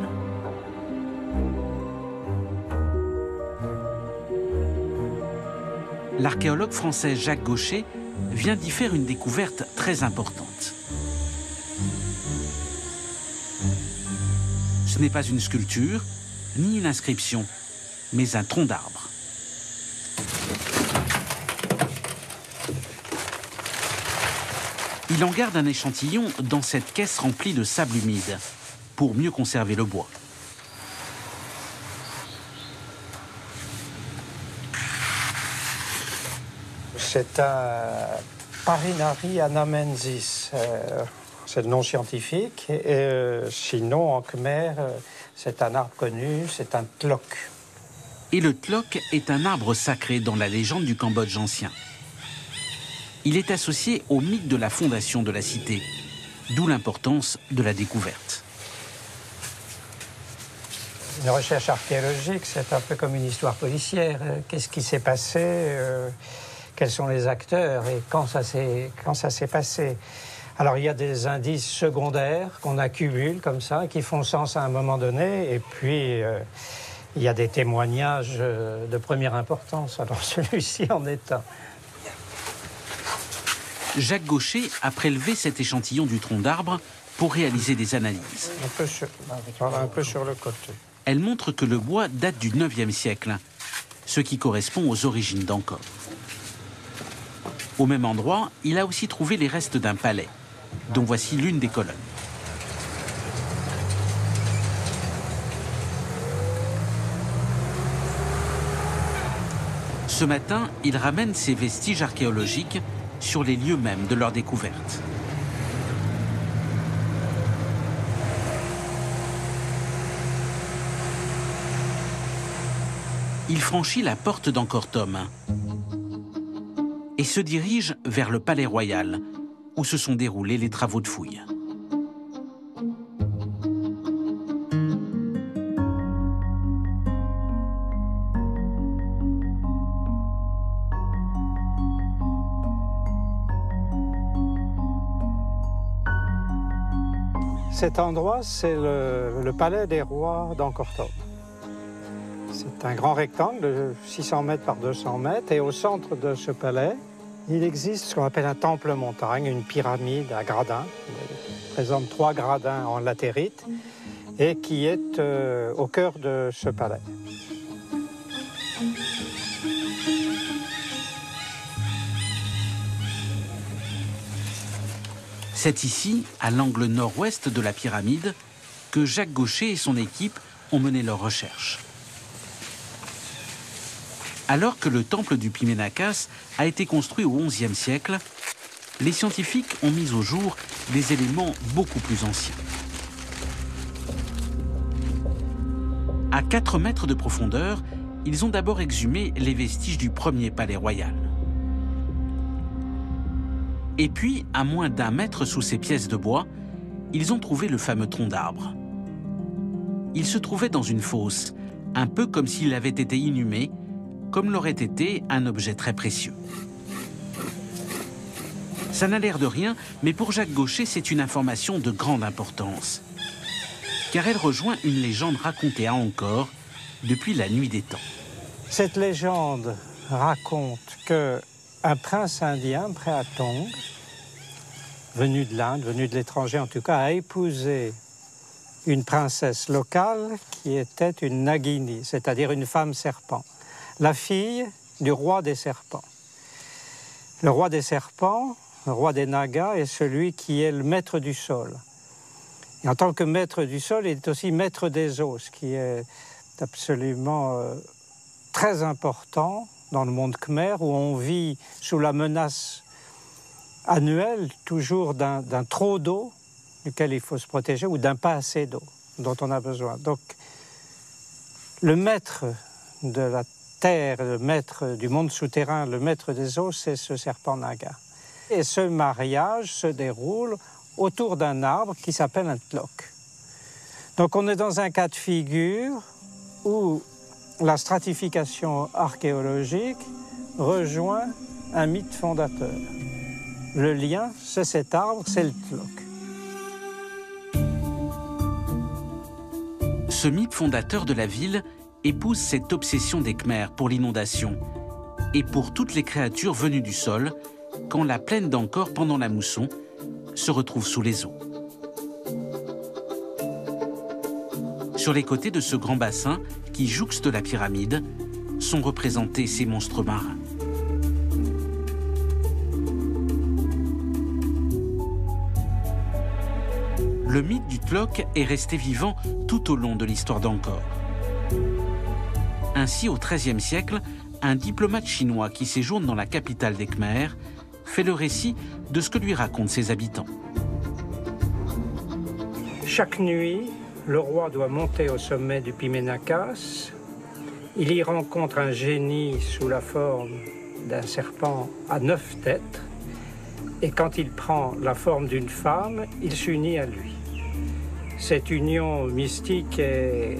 L'archéologue français Jacques Gaucher vient d'y faire une découverte très importante. Ce n'est pas une sculpture, ni une inscription, mais un tronc d'arbre. Il en garde un échantillon dans cette caisse remplie de sable humide, pour mieux conserver le bois. C'est un Parinari anamensis, c'est le nom scientifique. Sinon, en khmer, c'est un arbre connu, c'est un tlok. Et le tlok est un arbre sacré dans la légende du Cambodge ancien. Il est associé au mythe de la fondation de la cité, d'où l'importance de la découverte. Une recherche archéologique, c'est un peu comme une histoire policière. Qu'est-ce qui s'est passé quels sont les acteurs et quand ça s'est passé. Alors il y a des indices secondaires qu'on accumule comme ça, qui font sens à un moment donné, et puis il y a des témoignages de première importance. Alors celui-ci en est un. Jacques Gaucher a prélevé cet échantillon du tronc d'arbre pour réaliser des analyses. Un peu sur le côté. Elle montre que le bois date du 9e siècle, ce qui correspond aux origines d'Angkor. Au même endroit, il a aussi trouvé les restes d'un palais, dont voici l'une des colonnes. Ce matin, il ramène ces vestiges archéologiques sur les lieux mêmes de leur découverte. Il franchit la porte d'Angkor Thom et se dirige vers le Palais Royal, où se sont déroulés les travaux de fouille. Cet endroit, c'est le palais des rois d'Angkor Thom. C'est un grand rectangle de 600 mètres par 200 mètres, et au centre de ce palais, il existe ce qu'on appelle un temple montagne, une pyramide à gradins, qui présente 3 gradins en latérite, et qui est au cœur de ce palais. C'est ici, à l'angle nord-ouest de la pyramide, que Jacques Gaucher et son équipe ont mené leurs recherches. Alors que le temple du Piménakas a été construit au XIe siècle, les scientifiques ont mis au jour des éléments beaucoup plus anciens. À 4 mètres de profondeur, ils ont d'abord exhumé les vestiges du premier palais royal. Et puis, à moins d'1 mètre sous ces pièces de bois, ils ont trouvé le fameux tronc d'arbre. Il se trouvait dans une fosse, un peu comme s'il avait été inhumé, comme l'aurait été un objet très précieux. Ça n'a l'air de rien, mais pour Jacques Gaucher, c'est une information de grande importance, car elle rejoint une légende racontée à Angkor depuis la nuit des temps. Cette légende raconte qu'un prince indien, Prehatong, venu de l'Inde, venu de l'étranger en tout cas, a épousé une princesse locale qui était une Nagini, c'est-à-dire une femme serpent, la fille du roi des serpents. Le roi des serpents, le roi des Nagas, est celui qui est le maître du sol. Et en tant que maître du sol, il est aussi maître des eaux, ce qui est absolument très important dans le monde khmer, où on vit sous la menace annuelle toujours d'un trop d'eau, duquel il faut se protéger, ou d'un pas assez d'eau dont on a besoin. Donc, le maître de la terre, le maître du monde souterrain, le maître des eaux, c'est ce serpent naga. Et ce mariage se déroule autour d'un arbre qui s'appelle un tlok. Donc on est dans un cas de figure où la stratification archéologique rejoint un mythe fondateur. Le lien, c'est cet arbre, c'est le Tlok. Ce mythe fondateur de la ville épouse cette obsession des Khmers pour l'inondation et pour toutes les créatures venues du sol quand la plaine d'Angkor, pendant la mousson, se retrouve sous les eaux. Sur les côtés de ce grand bassin qui jouxte la pyramide sont représentés ces monstres marins. Le mythe du Tlok est resté vivant tout au long de l'histoire d'Angkor. Ainsi, au XIIIe siècle, un diplomate chinois qui séjourne dans la capitale des Khmers fait le récit de ce que lui racontent ses habitants. Chaque nuit, le roi doit monter au sommet du Pimenakas. Il y rencontre un génie sous la forme d'un serpent à 9 têtes. Et quand il prend la forme d'une femme, il s'unit à lui. Cette union mystique est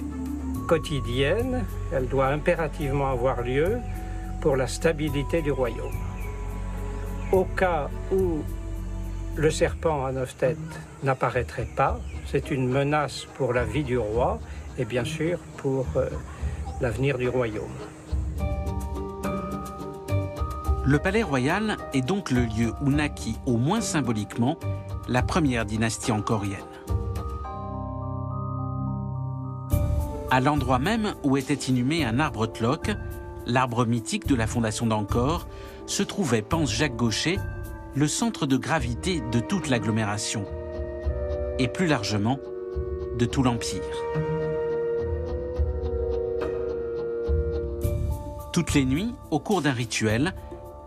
quotidienne. Elle doit impérativement avoir lieu pour la stabilité du royaume. Au cas où le serpent à 9 têtes n'apparaîtrait pas, c'est une menace pour la vie du roi et bien sûr pour l'avenir du royaume. Le palais royal est donc le lieu où naquit, au moins symboliquement, la première dynastie angkorienne. À l'endroit même où était inhumé un arbre Tlok, l'arbre mythique de la fondation d'Angkor, se trouvait, pense Jacques Gaucher, le centre de gravité de toute l'agglomération, et plus largement, de tout l'Empire. Toutes les nuits, au cours d'un rituel,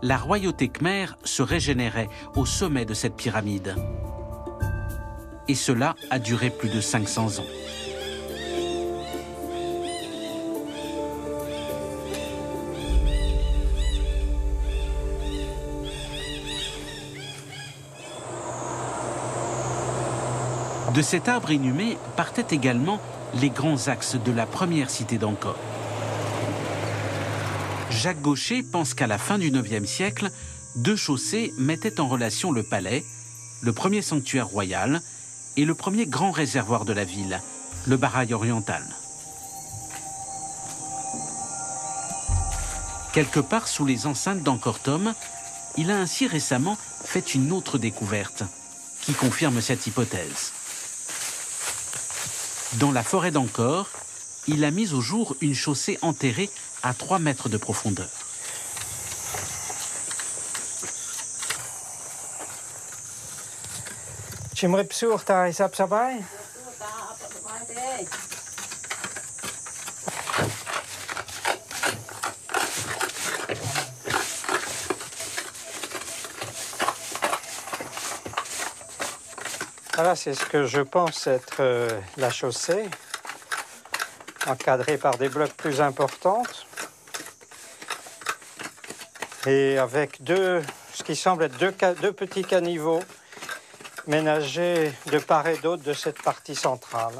la royauté khmer se régénérait au sommet de cette pyramide. Et cela a duré plus de 500 ans. De cet arbre inhumé partaient également les grands axes de la première cité d'Angkor. Jacques Gaucher pense qu'à la fin du IXe siècle, 2 chaussées mettaient en relation le palais, le premier sanctuaire royal et le premier grand réservoir de la ville, le Barail oriental. Quelque part sous les enceintes d'Angkor Thom, il a ainsi récemment fait une autre découverte qui confirme cette hypothèse. Dans la forêt d'Angkor, il a mis au jour une chaussée enterrée à 3 mètres de profondeur. Voilà, c'est ce que je pense être la chaussée, encadrée par des blocs plus importants et avec ce qui semble être deux petits caniveaux ménagés de part et d'autre de cette partie centrale.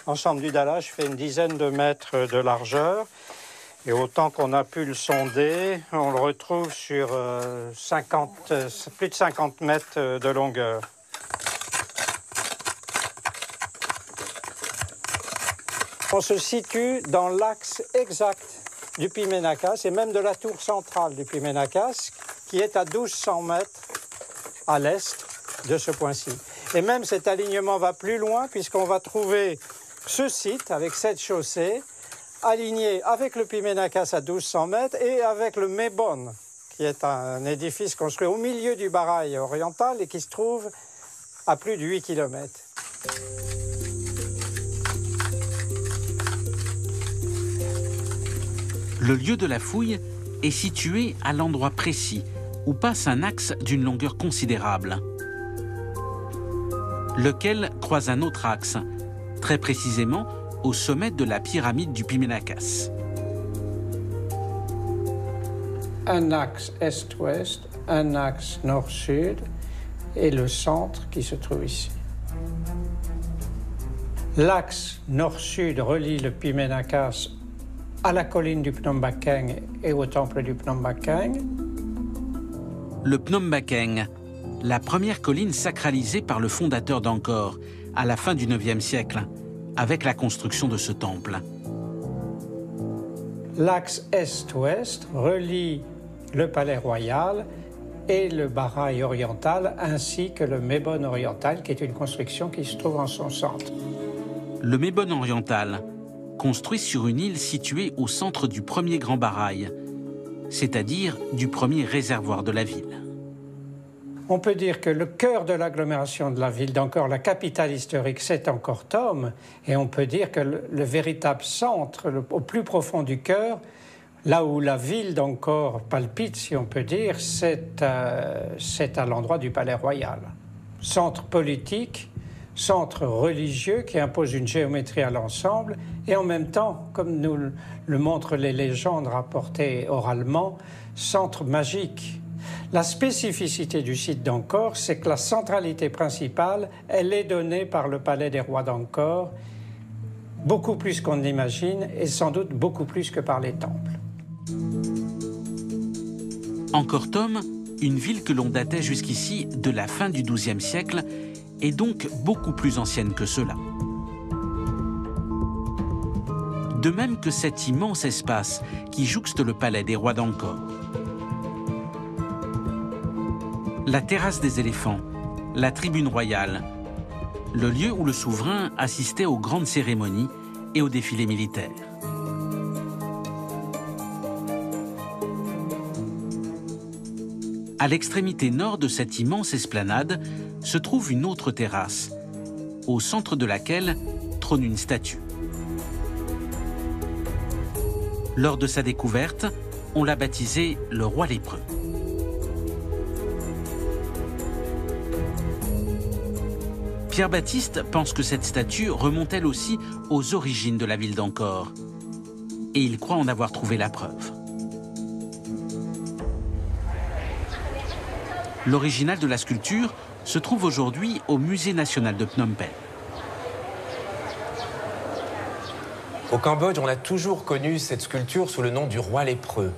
L'ensemble du dallage fait une dizaine de mètres de largeur et autant qu'on a pu le sonder, on le retrouve sur plus de 50 mètres de longueur. On se situe dans l'axe exact du Pimenakas et même de la tour centrale du Pimenakas, qui est à 1200 mètres à l'est de ce point-ci. Et même cet alignement va plus loin puisqu'on va trouver ce site avec cette chaussée aligné avec le Pimenakas à 1200 mètres et avec le Mebon, qui est un édifice construit au milieu du Barail oriental et qui se trouve à plus de 8 km. Le lieu de la fouille est situé à l'endroit précis où passe un axe d'une longueur considérable, lequel croise un autre axe, très précisément au sommet de la pyramide du Pimenakas. Un axe est-ouest, un axe nord-sud et le centre qui se trouve ici. L'axe nord-sud relie le Pimenakas à la colline du Phnom Bakheng et au temple du Phnom Bakheng. Le Phnom Bakheng, la première colline sacralisée par le fondateur d'Angkor à la fin du IXe siècle, avec la construction de ce temple. L'axe est-ouest relie le palais royal et le Baraï oriental, ainsi que le Mebon oriental, qui est une construction qui se trouve en son centre. Le Mebon oriental, construit sur une île située au centre du premier grand Baraï, c'est-à-dire du premier réservoir de la ville. On peut dire que le cœur de l'agglomération de la ville d'Angkor, la capitale historique, c'est Angkor Thom, et on peut dire que le véritable centre, au plus profond du cœur, là où la ville d'Angkor palpite, si on peut dire, c'est à l'endroit du Palais Royal. Centre politique, centre religieux qui impose une géométrie à l'ensemble, et en même temps, comme nous le montrent les légendes rapportées oralement, centre magique. La spécificité du site d'Angkor, c'est que la centralité principale, elle est donnée par le palais des rois d'Angkor, beaucoup plus qu'on l'imagine, et sans doute beaucoup plus que par les temples. Angkor Thom, une ville que l'on datait jusqu'ici de la fin du XIIe siècle, est donc beaucoup plus ancienne que cela. De même que cet immense espace qui jouxte le palais des rois d'Angkor. La terrasse des éléphants, la tribune royale, le lieu où le souverain assistait aux grandes cérémonies et aux défilés militaires. À l'extrémité nord de cette immense esplanade se trouve une autre terrasse, au centre de laquelle trône une statue. Lors de sa découverte, on l'a baptisé le roi lépreux. Pierre-Baptiste pense que cette statue remonte elle aussi aux origines de la ville d'Angkor. Et il croit en avoir trouvé la preuve. L'original de la sculpture se trouve aujourd'hui au Musée national de Phnom Penh. Au Cambodge, on a toujours connu cette sculpture sous le nom du roi lépreux.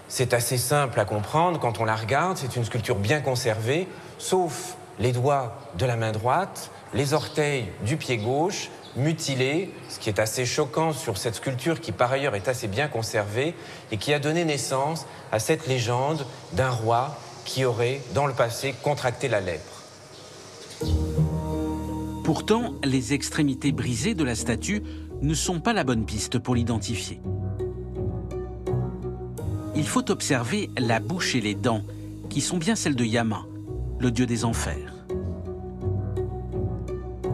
C'est assez simple à comprendre quand on la regarde, c'est une sculpture bien conservée, sauf les doigts de la main droite, les orteils du pied gauche, mutilés, ce qui est assez choquant sur cette sculpture qui par ailleurs est assez bien conservée et qui a donné naissance à cette légende d'un roi qui aurait, dans le passé, contracté la lèpre. Pourtant, les extrémités brisées de la statue ne sont pas la bonne piste pour l'identifier. Il faut observer la bouche et les dents, qui sont bien celles de Yama, le dieu des enfers.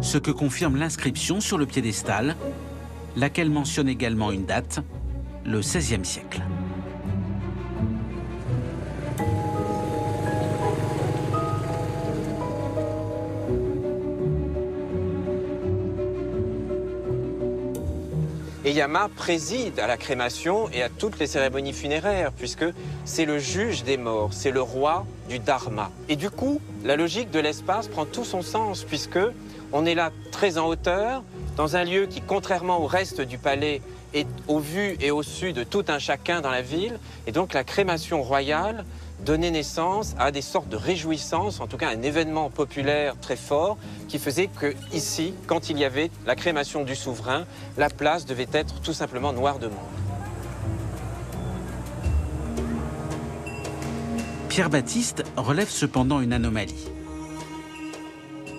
Ce que confirme l'inscription sur le piédestal, laquelle mentionne également une date, le XVIe siècle. Et Yama préside à la crémation et à toutes les cérémonies funéraires, puisque c'est le juge des morts, c'est le roi du dharma. Et du coup, la logique de l'espace prend tout son sens, puisque on est là très en hauteur, dans un lieu qui, contrairement au reste du palais, est au vu et au su de tout un chacun dans la ville. Et donc la crémation royale donnait naissance à des sortes de réjouissances, en tout cas un événement populaire très fort, qui faisait que ici, quand il y avait la crémation du souverain, la place devait être tout simplement noire de monde. Pierre-Baptiste relève cependant une anomalie.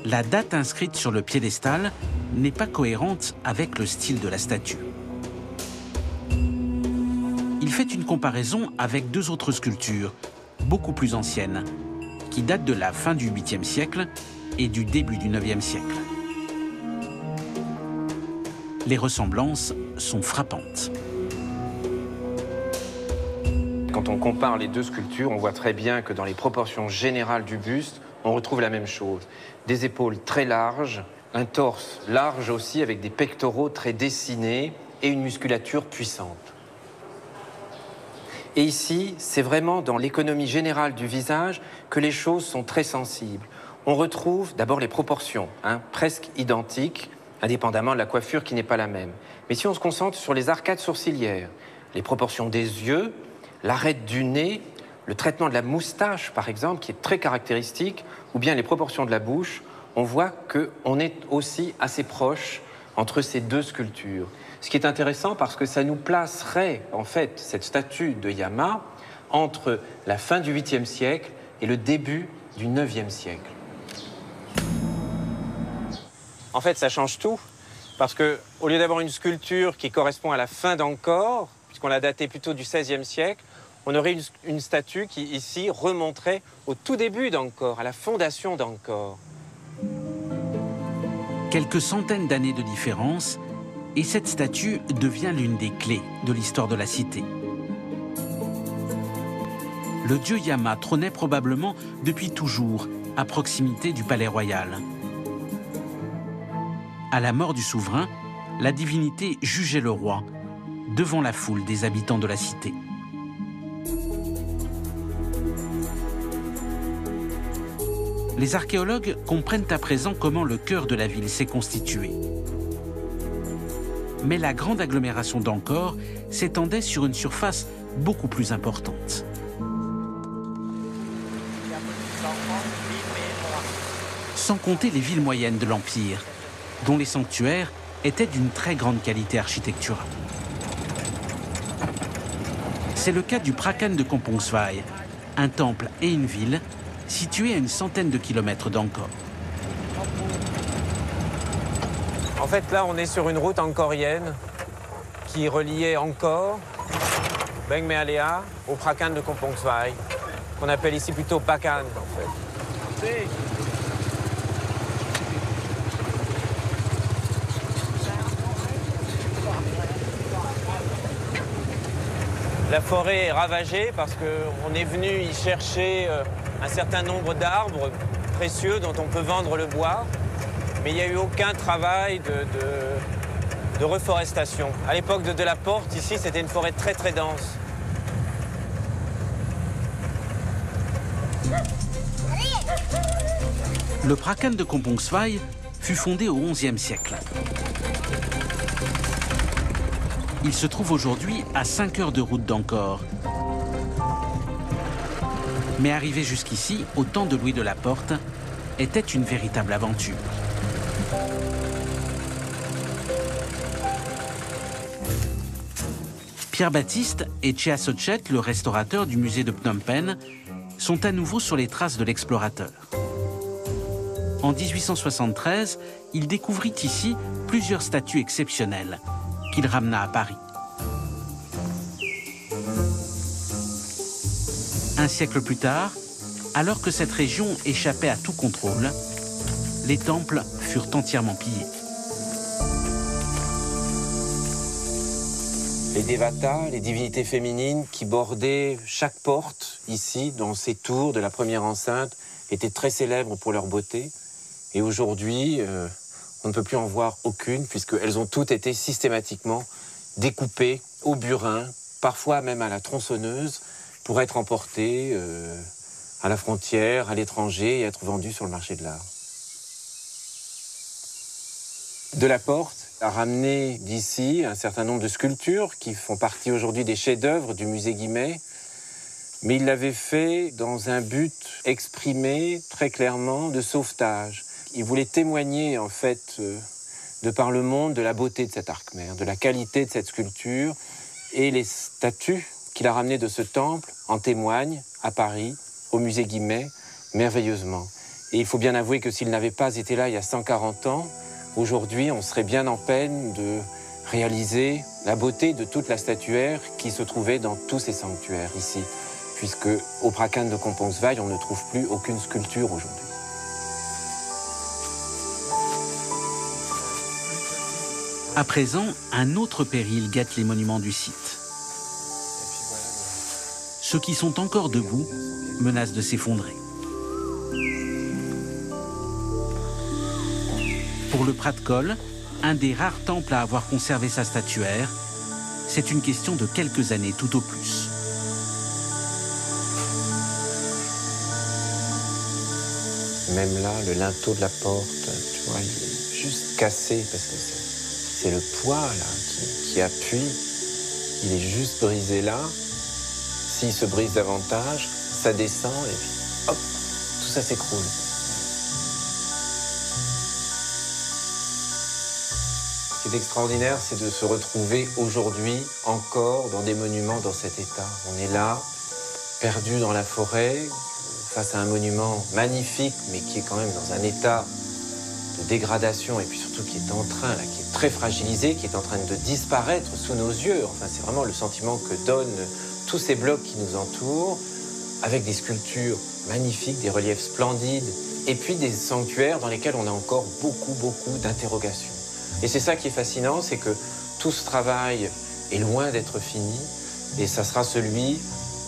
La date inscrite sur le piédestal n'est pas cohérente avec le style de la statue. Il fait une comparaison avec deux autres sculptures, beaucoup plus anciennes, qui datent de la fin du 8e siècle et du début du 9e siècle. Les ressemblances sont frappantes. Quand on compare les deux sculptures, on voit très bien que dans les proportions générales du buste, on retrouve la même chose. Des épaules très larges, un torse large aussi avec des pectoraux très dessinés et une musculature puissante. Et ici, c'est vraiment dans l'économie générale du visage que les choses sont très sensibles. On retrouve d'abord les proportions, presque identiques, indépendamment de la coiffure qui n'est pas la même. Mais si on se concentre sur les arcades sourcilières, les proportions des yeux, l'arête du nez, le traitement de la moustache, par exemple, qui est très caractéristique, ou bien les proportions de la bouche, on voit qu'on est aussi assez proche entre ces deux sculptures. Ce qui est intéressant parce que ça nous placerait, en fait, cette statue de Yama entre la fin du 8e siècle et le début du 9e siècle. En fait, ça change tout, parce qu'au lieu d'avoir une sculpture qui correspond à la fin d'Angkor, puisqu'on l'a datée plutôt du XVIe siècle, on aurait une statue qui, ici, remonterait au tout début d'Angkor, à la fondation d'Angkor. Quelques centaines d'années de différence, et cette statue devient l'une des clés de l'histoire de la cité. Le dieu Yama trônait probablement depuis toujours à proximité du palais royal. À la mort du souverain, la divinité jugeait le roi devant la foule des habitants de la cité. Les archéologues comprennent à présent comment le cœur de la ville s'est constitué. Mais la grande agglomération d'Angkor s'étendait sur une surface beaucoup plus importante. Sans compter les villes moyennes de l'Empire, dont les sanctuaires étaient d'une très grande qualité architecturale. C'est le cas du Prakan de Kampong Svai, un temple et une ville situés à une centaine de kilomètres d'Angkor. En fait, là, on est sur une route angkorienne qui reliait Angkor, Beng Mealea, au Prakan de Kampong Svai, qu'on appelle ici plutôt Pakan, en fait. La forêt est ravagée parce qu'on est venu y chercher un certain nombre d'arbres précieux dont on peut vendre le bois, mais il n'y a eu aucun travail de reforestation. À l'époque de la Porte, ici, c'était une forêt très très dense. Le Prakan de Kampong Svai fut fondé au XIe siècle. Il se trouve aujourd'hui à 5 heures de route d'Angkor. Mais arriver jusqu'ici, au temps de Louis de la Porte, était une véritable aventure. Pierre Baptiste et Chea Sochet, le restaurateur du musée de Phnom Penh, sont à nouveau sur les traces de l'explorateur. En 1873, il découvrit ici plusieurs statues exceptionnelles qu'il ramena à Paris. Un siècle plus tard, alors que cette région échappait à tout contrôle, les temples furent entièrement pillés. Les dévatas, les divinités féminines qui bordaient chaque porte ici, dans ces tours de la première enceinte, étaient très célèbres pour leur beauté. Et aujourd'hui, on ne peut plus en voir aucune, puisqu'elles ont toutes été systématiquement découpées au burin, parfois même à la tronçonneuse, pour être emportées à la frontière, à l'étranger, et être vendues sur le marché de l'art. De la Porte a ramené d'ici un certain nombre de sculptures qui font partie aujourd'hui des chefs-d'œuvre du musée Guimet, mais il l'avait fait dans un but exprimé très clairement de sauvetage. Il voulait témoigner, en fait, de par le monde, de la beauté de cet arc-mer, de la qualité de cette sculpture. Et les statues qu'il a ramenées de ce temple en témoignent à Paris, au musée Guimet, merveilleusement. Et il faut bien avouer que s'il n'avait pas été là il y a 140 ans, aujourd'hui, on serait bien en peine de réaliser la beauté de toute la statuaire qui se trouvait dans tous ces sanctuaires ici, puisque au Prakan de Kampong Svai, on ne trouve plus aucune sculpture aujourd'hui. À présent, un autre péril guette les monuments du site. Ceux qui sont encore debout menacent de s'effondrer. Pour le Pratkol, un des rares temples à avoir conservé sa statuaire, c'est une question de quelques années tout au plus. Même là, le linteau de la porte, tu vois, il est juste cassé parce que c'est le poids là qui appuie. Il est juste brisé là. S'il se brise davantage, ça descend et puis hop, tout ça s'écroule. Ce qui est extraordinaire, c'est de se retrouver aujourd'hui encore dans des monuments dans cet état. On est là, perdu dans la forêt, face à un monument magnifique, mais qui est quand même dans un état de dégradation et puis surtout qui est en train, là, qui est très fragilisé, qui est en train de disparaître sous nos yeux. Enfin, c'est vraiment le sentiment que donnent tous ces blocs qui nous entourent, avec des sculptures magnifiques, des reliefs splendides, et puis des sanctuaires dans lesquels on a encore beaucoup d'interrogations. Et c'est ça qui est fascinant, c'est que tout ce travail est loin d'être fini, et ça sera celui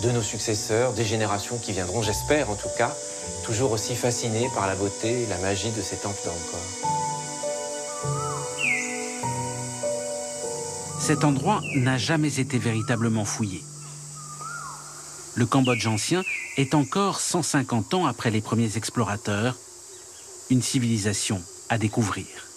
de nos successeurs, des générations qui viendront, j'espère en tout cas, toujours aussi fascinés par la beauté et la magie de ces temples d'Angkor. Cet endroit n'a jamais été véritablement fouillé. Le Cambodge ancien est encore 150 ans après les premiers explorateurs, une civilisation à découvrir.